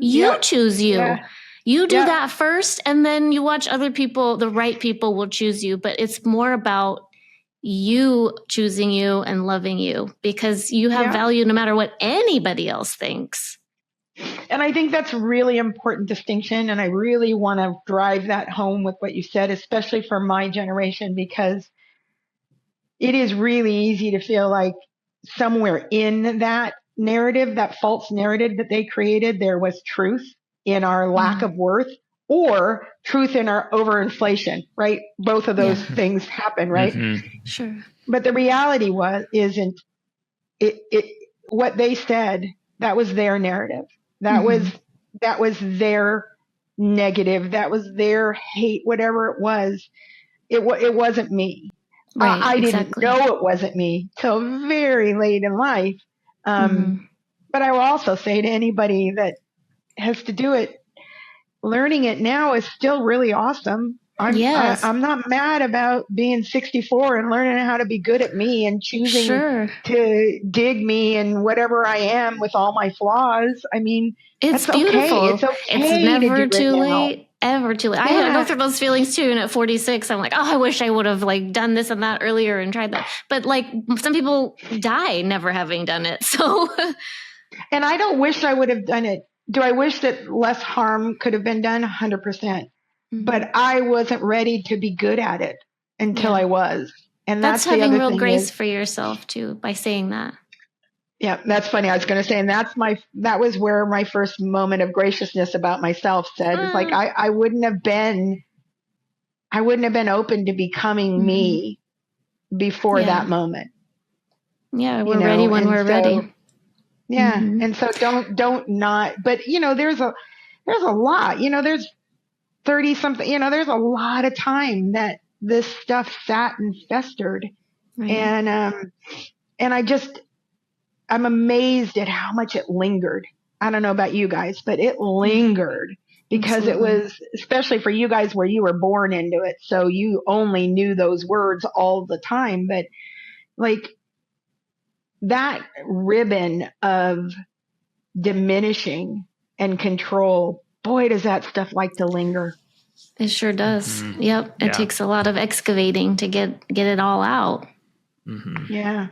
You choose you. Yeah. You do that first, and then you watch other people, the right people will choose you. But it's more about you choosing you and loving you because you have value no matter what anybody else thinks. And I think that's a really important distinction. And I really want to drive that home with what you said, especially for my generation, because it is really easy to feel like somewhere in that narrative, that false narrative that they created, there was truth in our lack of worth or truth in our overinflation, right? Both of those things happen, right? Sure. But the reality isn't what they said, that was their narrative. That was their negative. That was their hate, whatever it was. It wasn't me. Right, I didn't know it wasn't me till very late in life. But I will also say to anybody that has to do it, learning it now is still really awesome. I'm not mad about being 64 and learning how to be good at me and choosing to dig me and whatever I am with all my flaws. I mean, it's that's beautiful. Okay. It's okay. It's never too late. Ever too late. I go through those feelings too. And at 46, I'm like, oh, I wish I would have like done this and that earlier and tried that. But like some people die never having done it. So, and I don't wish I would have done it. Do I wish that less harm could have been done? 100%. But I wasn't ready to be good at it until I was. And that's having real grace for yourself too, by saying that. Yeah, that's funny. I was going to say, and that was where my first moment of graciousness about myself said, it's like, I wouldn't have been open to becoming me before that moment. Yeah. We're ready when we're ready. Yeah. And so don't not, but there's a lot, there's 30 something, there's a lot of time that this stuff sat and festered. Right. And I'm amazed at how much it lingered. I don't know about you guys, but it lingered because it was, especially for you guys where you were born into it. So you only knew those words all the time, but like that ribbon of diminishing and control, boy, does that stuff like to linger. It sure does. Yep. It takes a lot of excavating to get it all out. Yeah.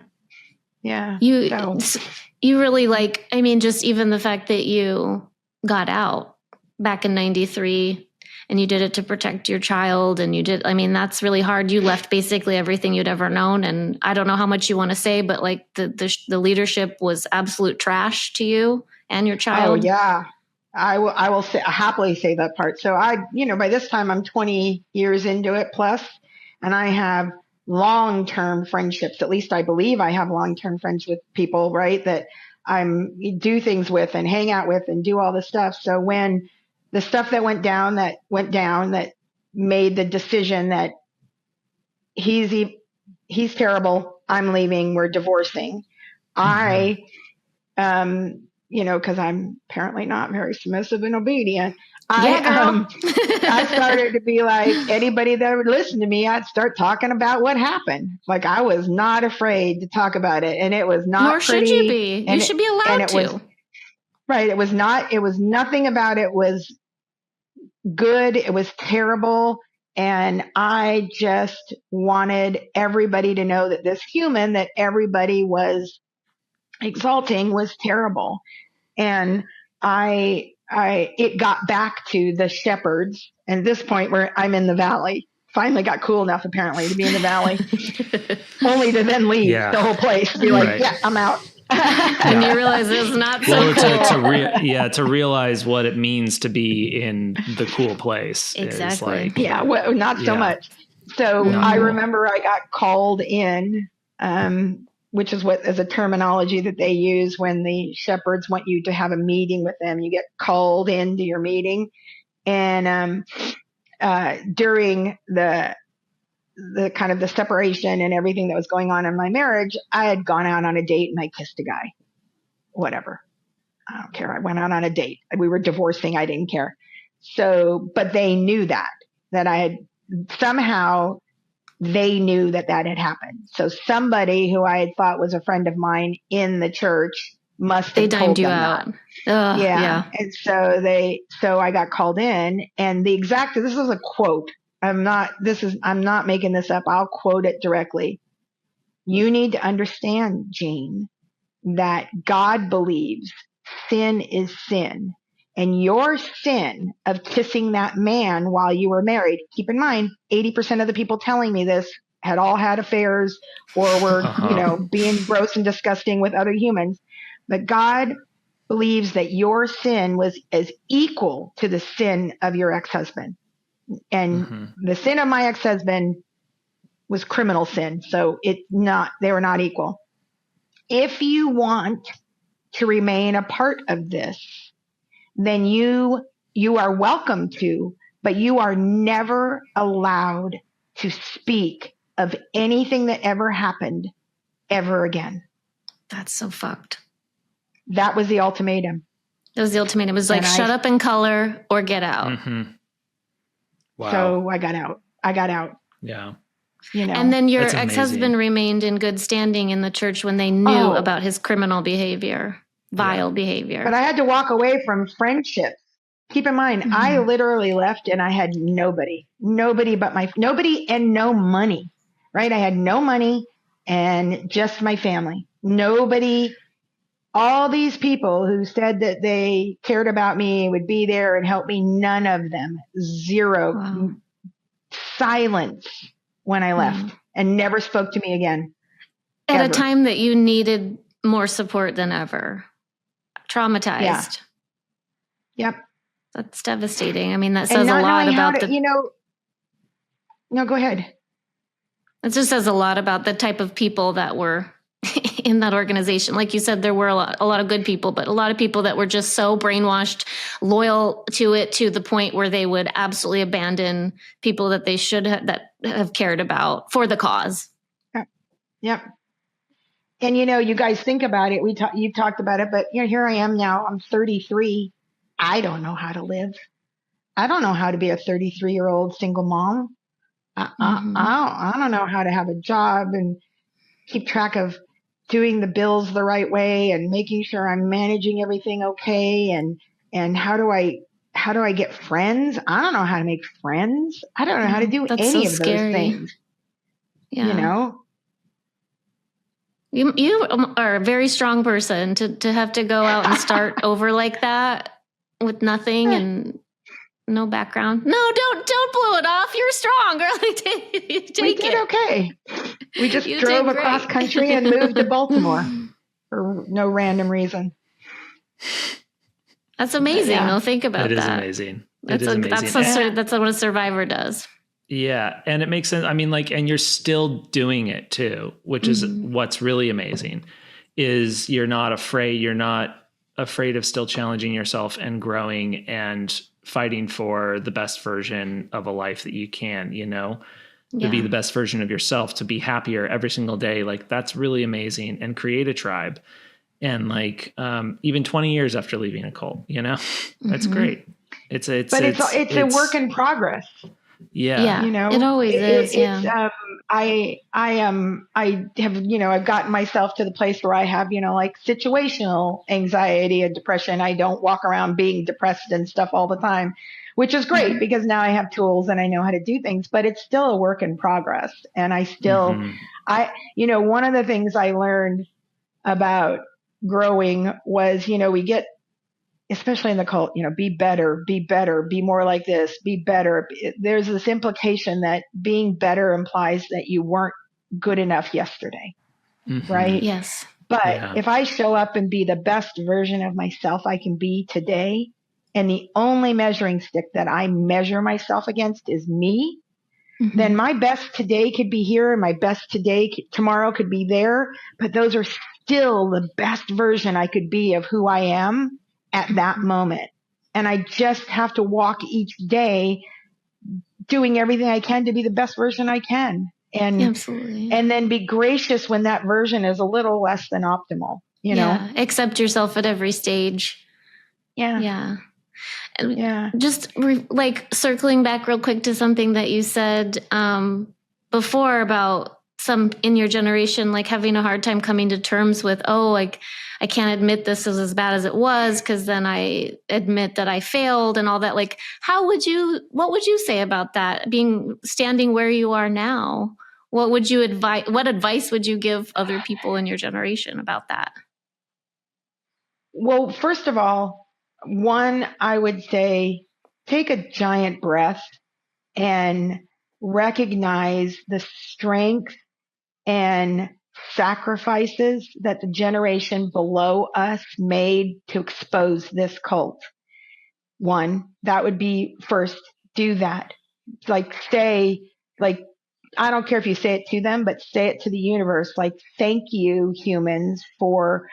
Yeah. You really just even the fact that you got out back in 93 and you did it to protect your child and that's really hard. You left basically everything you'd ever known. And I don't know how much you want to say, but like the leadership was absolute trash to you and your child. Oh yeah. I will happily say that part. So by this time I'm 20 years into it plus, and I have long-term friendships. At least I believe I have long-term friends with people, right? That do things with and hang out with and do all this stuff. So when the stuff that went down, that made the decision that he's terrible, I'm leaving, we're divorcing. I, because I'm apparently not very submissive and obedient. I started to be like, anybody that would listen to me, I'd start talking about what happened. Like, I was not afraid to talk about it, and it was not Nor pretty. Should you be. You should be allowed to. Right. It was nothing about it was good. It was terrible. And I just wanted everybody to know that this human that everybody was exalting was terrible. And it got back to the shepherds. And at this point where I'm in the valley, finally got cool enough apparently to be in the valley, only to then leave the whole place. Be like, I'm out. And you realize it's not so cool. To realize what it means to be in the cool place. Exactly. Not so much. So I remember I got called in, which is what is a terminology that they use when the shepherds want you to have a meeting with them. You get called into your meeting. And during the kind of the separation and everything that was going on in my marriage, I had gone out on a date and I kissed a guy. Whatever. I don't care. I went out on a date. We were divorcing. I didn't care. So, but they knew that I had somehow, they knew that had happened. So somebody who I had thought was a friend of mine in the church must have told them that. Yeah. And so I got called in, and this is a quote. I'm not making this up. I'll quote it directly. You need to understand, Jean, that God believes sin is sin. And your sin of kissing that man while you were married, keep in mind, 80% of the people telling me this had all had affairs or were, being gross and disgusting with other humans. But God believes that your sin was as equal to the sin of your ex-husband. And the sin of my ex-husband was criminal sin. So they were not equal. If you want to remain a part of this, then you are welcome to, but you are never allowed to speak of anything that ever happened ever again. That's so fucked. That was the ultimatum. It was the ultimatum. It was like, shut up and color or get out. Mm-hmm. Wow. So I got out. Yeah. And then your ex-husband remained in good standing in the church when they knew about his criminal behavior, vile behavior. But I had to walk away from friendships. Keep in mind, I literally left and I had nobody and no money, right? I had no money and just my family. Nobody, all these people who said that they cared about me, would be there and help me. None of them. Zero. Wow. Silence when I left and never spoke to me again. At a time that you needed more support than ever. Traumatized. Yeah. Yep. That's devastating. I mean, that says a lot about No, go ahead. It just says a lot about the type of people that were in that organization. Like you said, there were a lot of good people, but a lot of people that were just so brainwashed, loyal to it to the point where they would absolutely abandon people that they should have cared about for the cause. Yep. And you guys think about it. You talked about it, but here I am now. I'm 33. I don't know how to live. I don't know how to be a 33-year-old single mom. I don't know how to have a job and keep track of doing the bills the right way and making sure I'm managing everything okay. And how do I get friends? I don't know how to make friends. I don't know how to do any of those things. Yeah. You are a very strong person to have to go out and start over like that with nothing and no background. No, don't blow it off. You're strong, girl. We did okay. We just drove across country and moved to Baltimore for no random reason. That's amazing. Think about that. It is amazing. That's what a survivor does. Yeah. And it makes sense. I mean, like, and you're still doing it too, which is what's really amazing, is you're not afraid. You're not afraid of still challenging yourself and growing and fighting for the best version of a life that you can, to be the best version of yourself, to be happier every single day. Like, that's really amazing. And create a tribe. And like, even 20 years after leaving a cult, that's great. It's a work in progress. Yeah. It always is. I have, I've gotten myself to the place where I have, like situational anxiety and depression. I don't walk around being depressed and stuff all the time, which is great because now I have tools and I know how to do things, but it's still a work in progress. And I still, one of the things I learned about growing was, we get, especially in the cult, be better, be more like this, be better. There's this implication that being better implies that you weren't good enough yesterday, right? Yes. But if I show up and be the best version of myself I can be today, and the only measuring stick that I measure myself against is me, then my best today could be here and my best tomorrow could be there. But those are still the best version I could be of who I am at that moment. And I just have to walk each day doing everything I can to be the best version I can. And absolutely. And then be gracious when that version is a little less than optimal, Accept yourself at every stage. Yeah. And just like circling back real quick to something that you said before about some in your generation, like having a hard time coming to terms with, I can't admit this is as bad as it was, because then I admit that I failed and all that. Like, what would you say about that? Standing where you are now, what advice would you give other people in your generation about that? Well, first of all, one, I would say take a giant breath and recognize the strength and sacrifices that the generation below us made to expose this cult. One, that would be first, do that. Like I don't care if you say it to them, but say it to the universe. Like, thank you, humans, for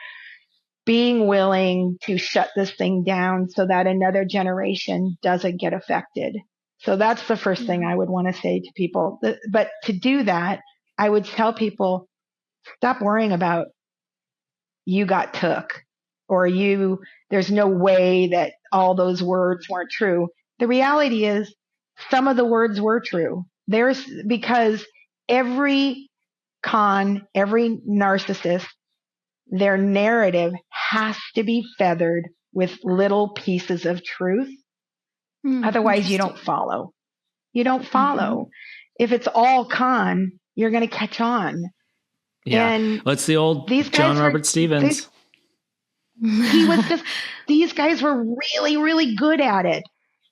being willing to shut this thing down so that another generation doesn't get affected. So that's the first thing I would want to say to people. But to do that, I would tell people, stop worrying about you got took or there's no way that all those words weren't true. The reality is some of the words were true. Because every every narcissist, their narrative has to be feathered with little pieces of truth. Otherwise, you don't follow. If it's all con, you're going to catch on. Yeah. And it's the old John Robert Stevens. These guys were really, really good at it.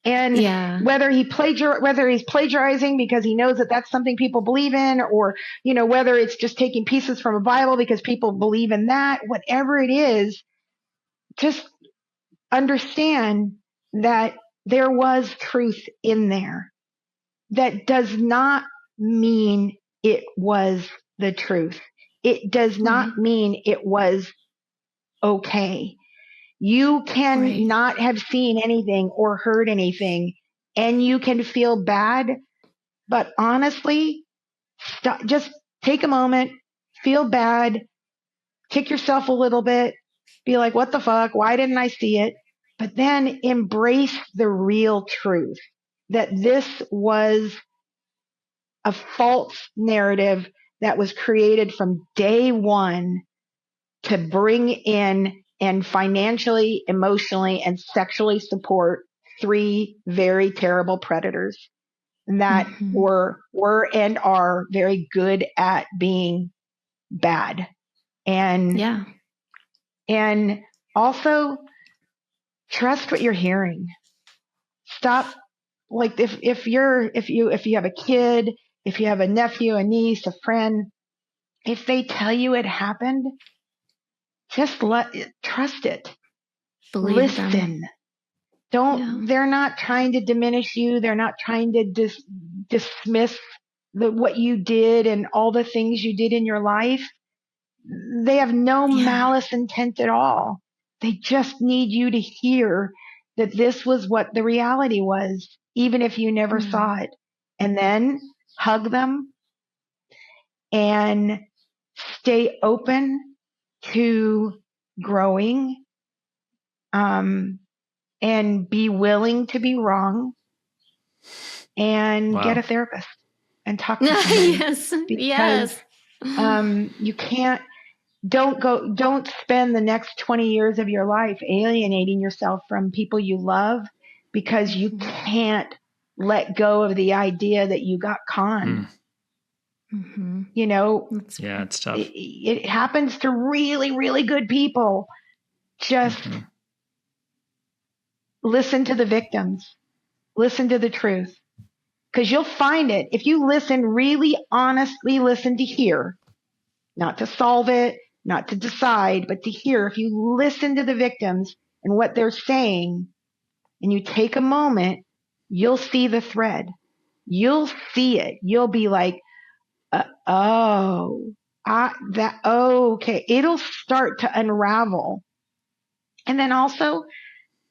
And whether he's plagiarizing because he knows that that's something people believe in, or, whether it's just taking pieces from a Bible because people believe in that, whatever it is, just understand that there was truth in there. That does not mean it was the truth. It does not mean it was okay. You can not have seen anything or heard anything, and you can feel bad. But honestly, just take a moment, feel bad, kick yourself a little bit, be like, what the fuck? Why didn't I see it? But then embrace the real truth that this was a false narrative that was created from day one to bring in and financially, emotionally, and sexually support 3 very terrible predators that were and are very good at being bad. And also trust what you're hearing. Stop. Like if you have a kid, if you have a nephew, a niece, a friend, if they tell you it happened, just trust it. Believe Listen. them. They're not trying to diminish you. They're not trying to dismiss what you did and all the things you did in your life. They have no malice intent at all. They just need you to hear that this was what the reality was, even if you never saw it. And then hug them and stay open to growing, and be willing to be wrong, and get a therapist and talk to somebody. Yes. You can't, don't spend the next 20 years of your life alienating yourself from people you love because you can't let go of the idea that you got conned. You know, it's tough. It happens to really, really good people. Just listen to the victims, listen to the truth, because you'll find it. If you listen, really honestly listen to hear, not to solve it, not to decide, but to hear. If you listen to the victims and what they're saying, and you take a moment, you'll see the thread. You'll see it. You'll be like, okay. It'll start to unravel. And then also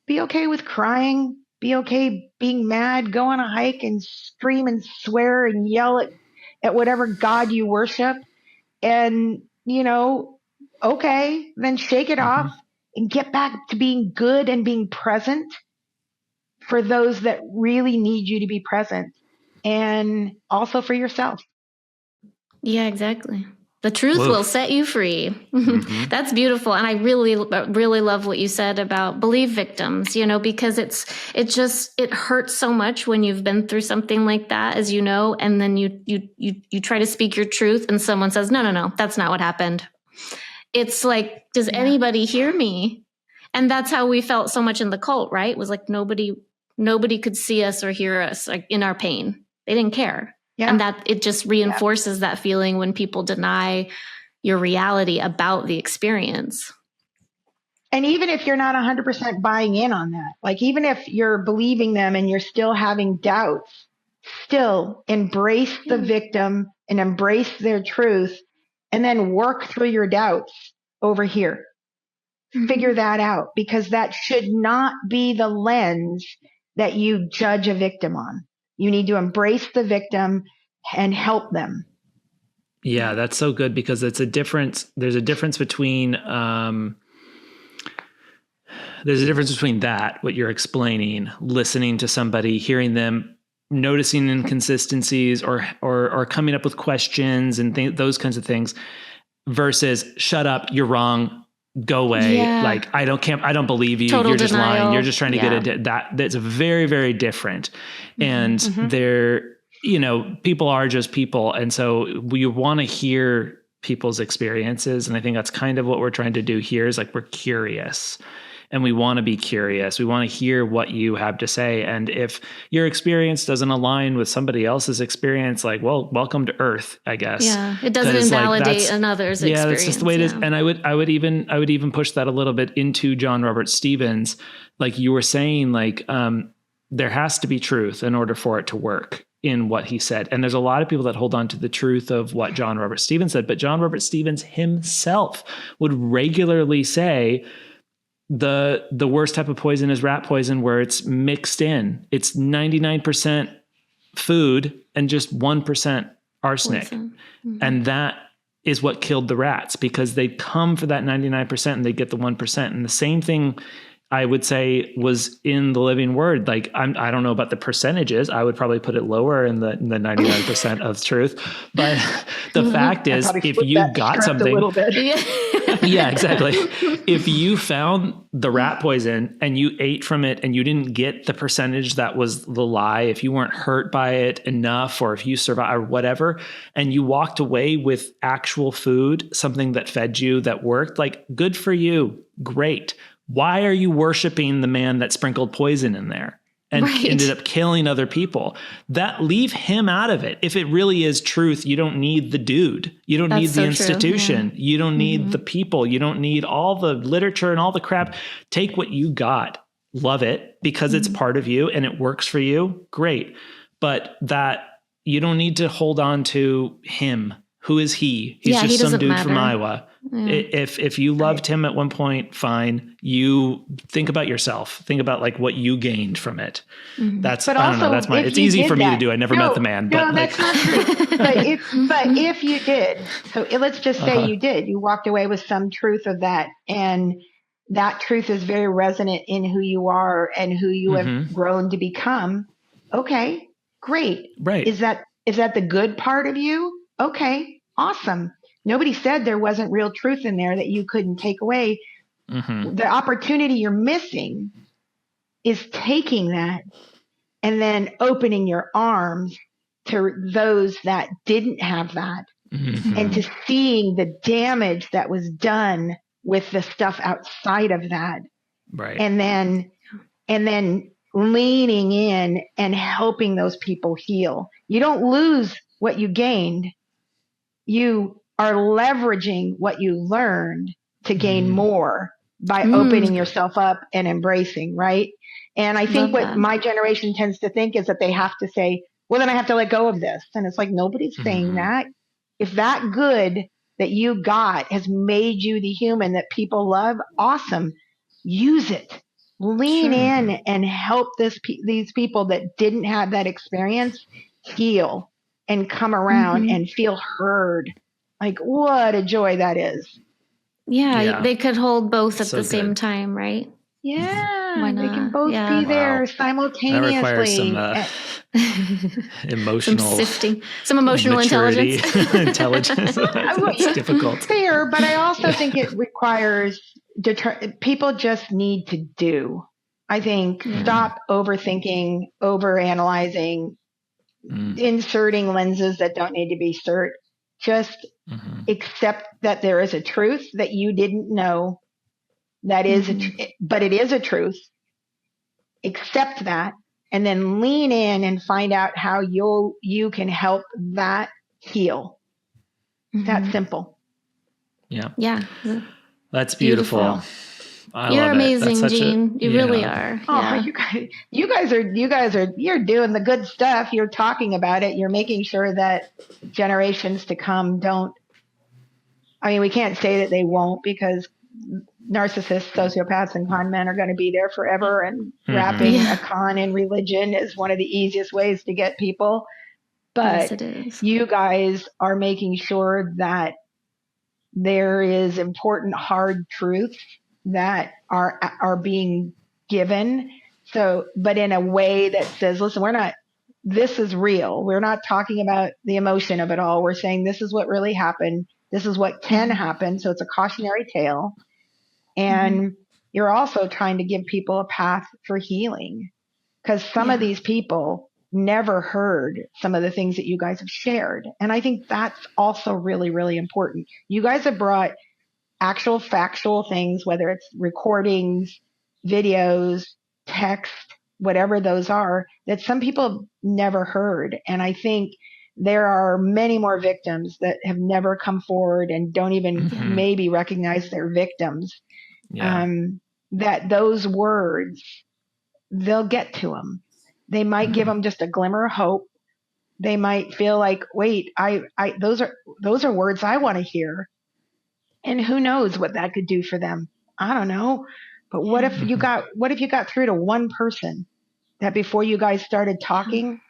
be okay with crying. Be okay being mad. Go on a hike and scream and swear and yell at whatever God you worship. And, okay, then shake it off and get back to being good and being present for those that really need you to be present, and also for yourself. Yeah, exactly. The truth will set you free. That's beautiful. And I really, really love what you said about believe victims, because it hurts so much when you've been through something like that, as you know, and then you try to speak your truth and someone says, no, that's not what happened. It's like, does anybody hear me? And that's how we felt so much in the cult, right? It was like nobody could see us or hear us, like, in our pain. They didn't care. Yeah. And that it just reinforces that feeling when people deny your reality about the experience. And even if you're not 100% buying in on that, like even if you're believing them and you're still having doubts, still embrace the victim and embrace their truth, and then work through your doubts over here. Figure that out, because that should not be the lens that you judge a victim on. You need to embrace the victim and help them. Yeah, that's so good, because it's a difference. There's a difference between that, what you're explaining, listening to somebody, hearing them, noticing inconsistencies or coming up with questions and those kinds of things, versus shut up, you're wrong, go away. Yeah. Like, I don't believe you. Total You're just denial. Lying. You're just trying to get that's very, very different. And they're, people are just people. And so we want to hear people's experiences. And I think that's kind of what we're trying to do here, is like, we're curious and we want to be curious. We want to hear what you have to say. And if your experience doesn't align with somebody else's experience, like, well, welcome to Earth, I guess. Yeah. It doesn't invalidate another's experience. Yeah, that's just the way it is. And I would even push that a little bit into John Robert Stevens. Like you were saying, like, there has to be truth in order for it to work in what he said. And there's a lot of people that hold on to the truth of what John Robert Stevens said, but John Robert Stevens himself would regularly say, the worst type of poison is rat poison, where it's mixed in. It's 99% food and just 1% arsenic. And that is what killed the rats, because they come for that 99% and they get the 1%. And the same thing, I would say, was in the living word. Like, I don't know about the percentages. I would probably put it lower in the 99% of truth. But the fact is, if you got something, a little bit. Yeah, exactly. If you found the rat poison and you ate from it and you didn't get the percentage that was the lie, if you weren't hurt by it enough, or if you survived or whatever, and you walked away with actual food, something that fed you, that worked, like, good for you. Great. Why are you worshiping the man that sprinkled poison in there and ended up killing other people? That, leave him out of it. If it really is truth, you don't need the dude. You don't need the institution. Yeah. You don't need the people. You don't need all the literature and all the crap. Take what you got love it because it's part of you and it works for you, great. But that you don't need to hold on to him. Who is he? He's just some dude from Iowa. If you loved him at one point, fine. You think about yourself. Think about like what you gained from it. That's, I don't know. That's it's easy for me to do. I never met the man. No, that's not true. but if you did, so let's just say you did, you walked away with some truth of that, and that truth is very resonant in who you are and who you have grown to become. Okay, great. Right. Is that the good part of you? Okay, awesome. Nobody said there wasn't real truth in there that you couldn't take away. The opportunity you're missing is taking that and then opening your arms to those that didn't have that, and to seeing the damage that was done with the stuff outside of that. Right. And then leaning in and helping those people heal. You don't lose what you gained. You are leveraging what you learned to gain more by opening yourself up and embracing, right? And I think what my generation tends to think is that they have to say, well, then I have to let go of this. And it's like, nobody's saying that. If that good that you got has made you the human that people love, awesome. Use it. Lean in and help these people that didn't have that experience heal and come around and feel heard. Like, what a joy that is. Yeah, they could hold both at the same time, right? Yeah, why not? They can both be there simultaneously. That requires some emotional, some sifting, some emotional intelligence. It's difficult. Fair, but I also think it requires people just need to do. I think stop overthinking, overanalyzing, inserting lenses that don't need to be inserted. Just accept that there is a truth that you didn't know. That is, but it is a truth. Accept that, and then lean in and find out how you can help that heal. That's simple. Yeah. That's beautiful. You're amazing, Jean. You really are. Oh, you guys are you're doing the good stuff. You're talking about it. You're making sure that generations to come don't. I mean, we can't say that they won't, because narcissists, sociopaths, and con men are going to be there forever. And wrapping a con in religion is one of the easiest ways to get people. But yes, it is. You guys are making sure that there is important, hard truths that are being given. So, but in a way that says, listen, this is real. We're not talking about the emotion of it all. We're saying this is what really happened. This is what can happen. So it's a cautionary tale. And you're also trying to give people a path for healing, because some of these people never heard some of the things that you guys have shared. And I think that's also really, really important. You guys have brought actual factual things, whether it's recordings, videos, text, whatever those are, that some people never heard. And I think there are many more victims that have never come forward and don't even maybe recognize they're victims. That those words, they'll get to them. They might give them just a glimmer of hope. They might feel like, wait, those are words I want to hear. And who knows what that could do for them? I don't know. But what if you got through to one person that before you guys started talking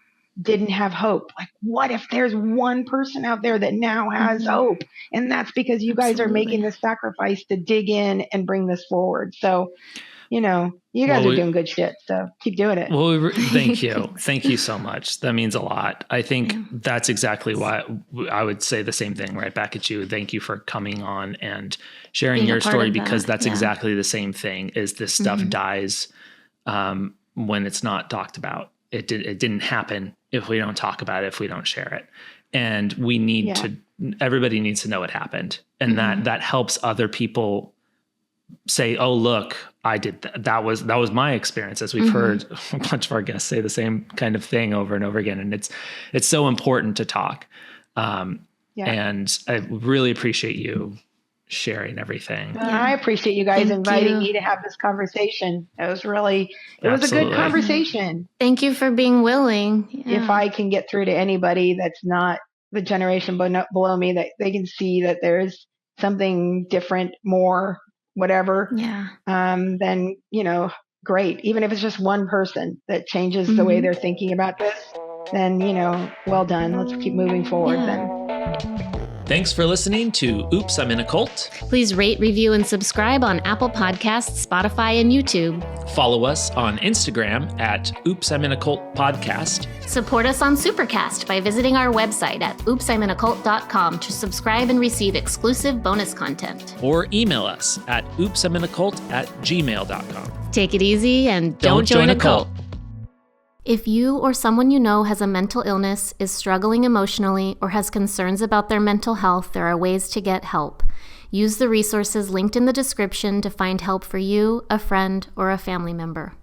didn't have hope? Like, what if there's one person out there that now has hope? And that's because you guys are making the sacrifice to dig in and bring this forward. So, you guys are doing good shit. So keep doing it. Well, thank you. Thank you so much. That means a lot. I think that's exactly why I would say the same thing right back at you. Thank you for coming on and sharing your story, because that's exactly the same thing. Is this stuff dies when it's not talked about. It didn't happen if we don't talk about it, if we don't share it. And we need to, everybody needs to know it happened. And that helps other people say, oh, look, I did that was my experience, as we've heard a bunch of our guests say the same kind of thing over and over again. And it's so important to talk. And I really appreciate you sharing everything. I appreciate you guys inviting me to have this conversation. It was a good conversation. Thank you for being willing. If I can get through to anybody that's not the generation below me, that they can see that there's something different, more, whatever, then, great. Even if it's just one person that changes the way they're thinking about this, then, well done. Let's keep moving forward then. Thanks for listening to Oops, I'm in a Cult. Please rate, review, and subscribe on Apple Podcasts, Spotify, and YouTube. Follow us on Instagram at Oops, I'm in a Cult Podcast. Support us on Supercast by visiting our website at oopsiminacult.com to subscribe and receive exclusive bonus content. Or email us at oopsiminacult@gmail.com. Take it easy and don't join a cult. If you or someone you know has a mental illness, is struggling emotionally, or has concerns about their mental health, there are ways to get help. Use the resources linked in the description to find help for you, a friend, or a family member.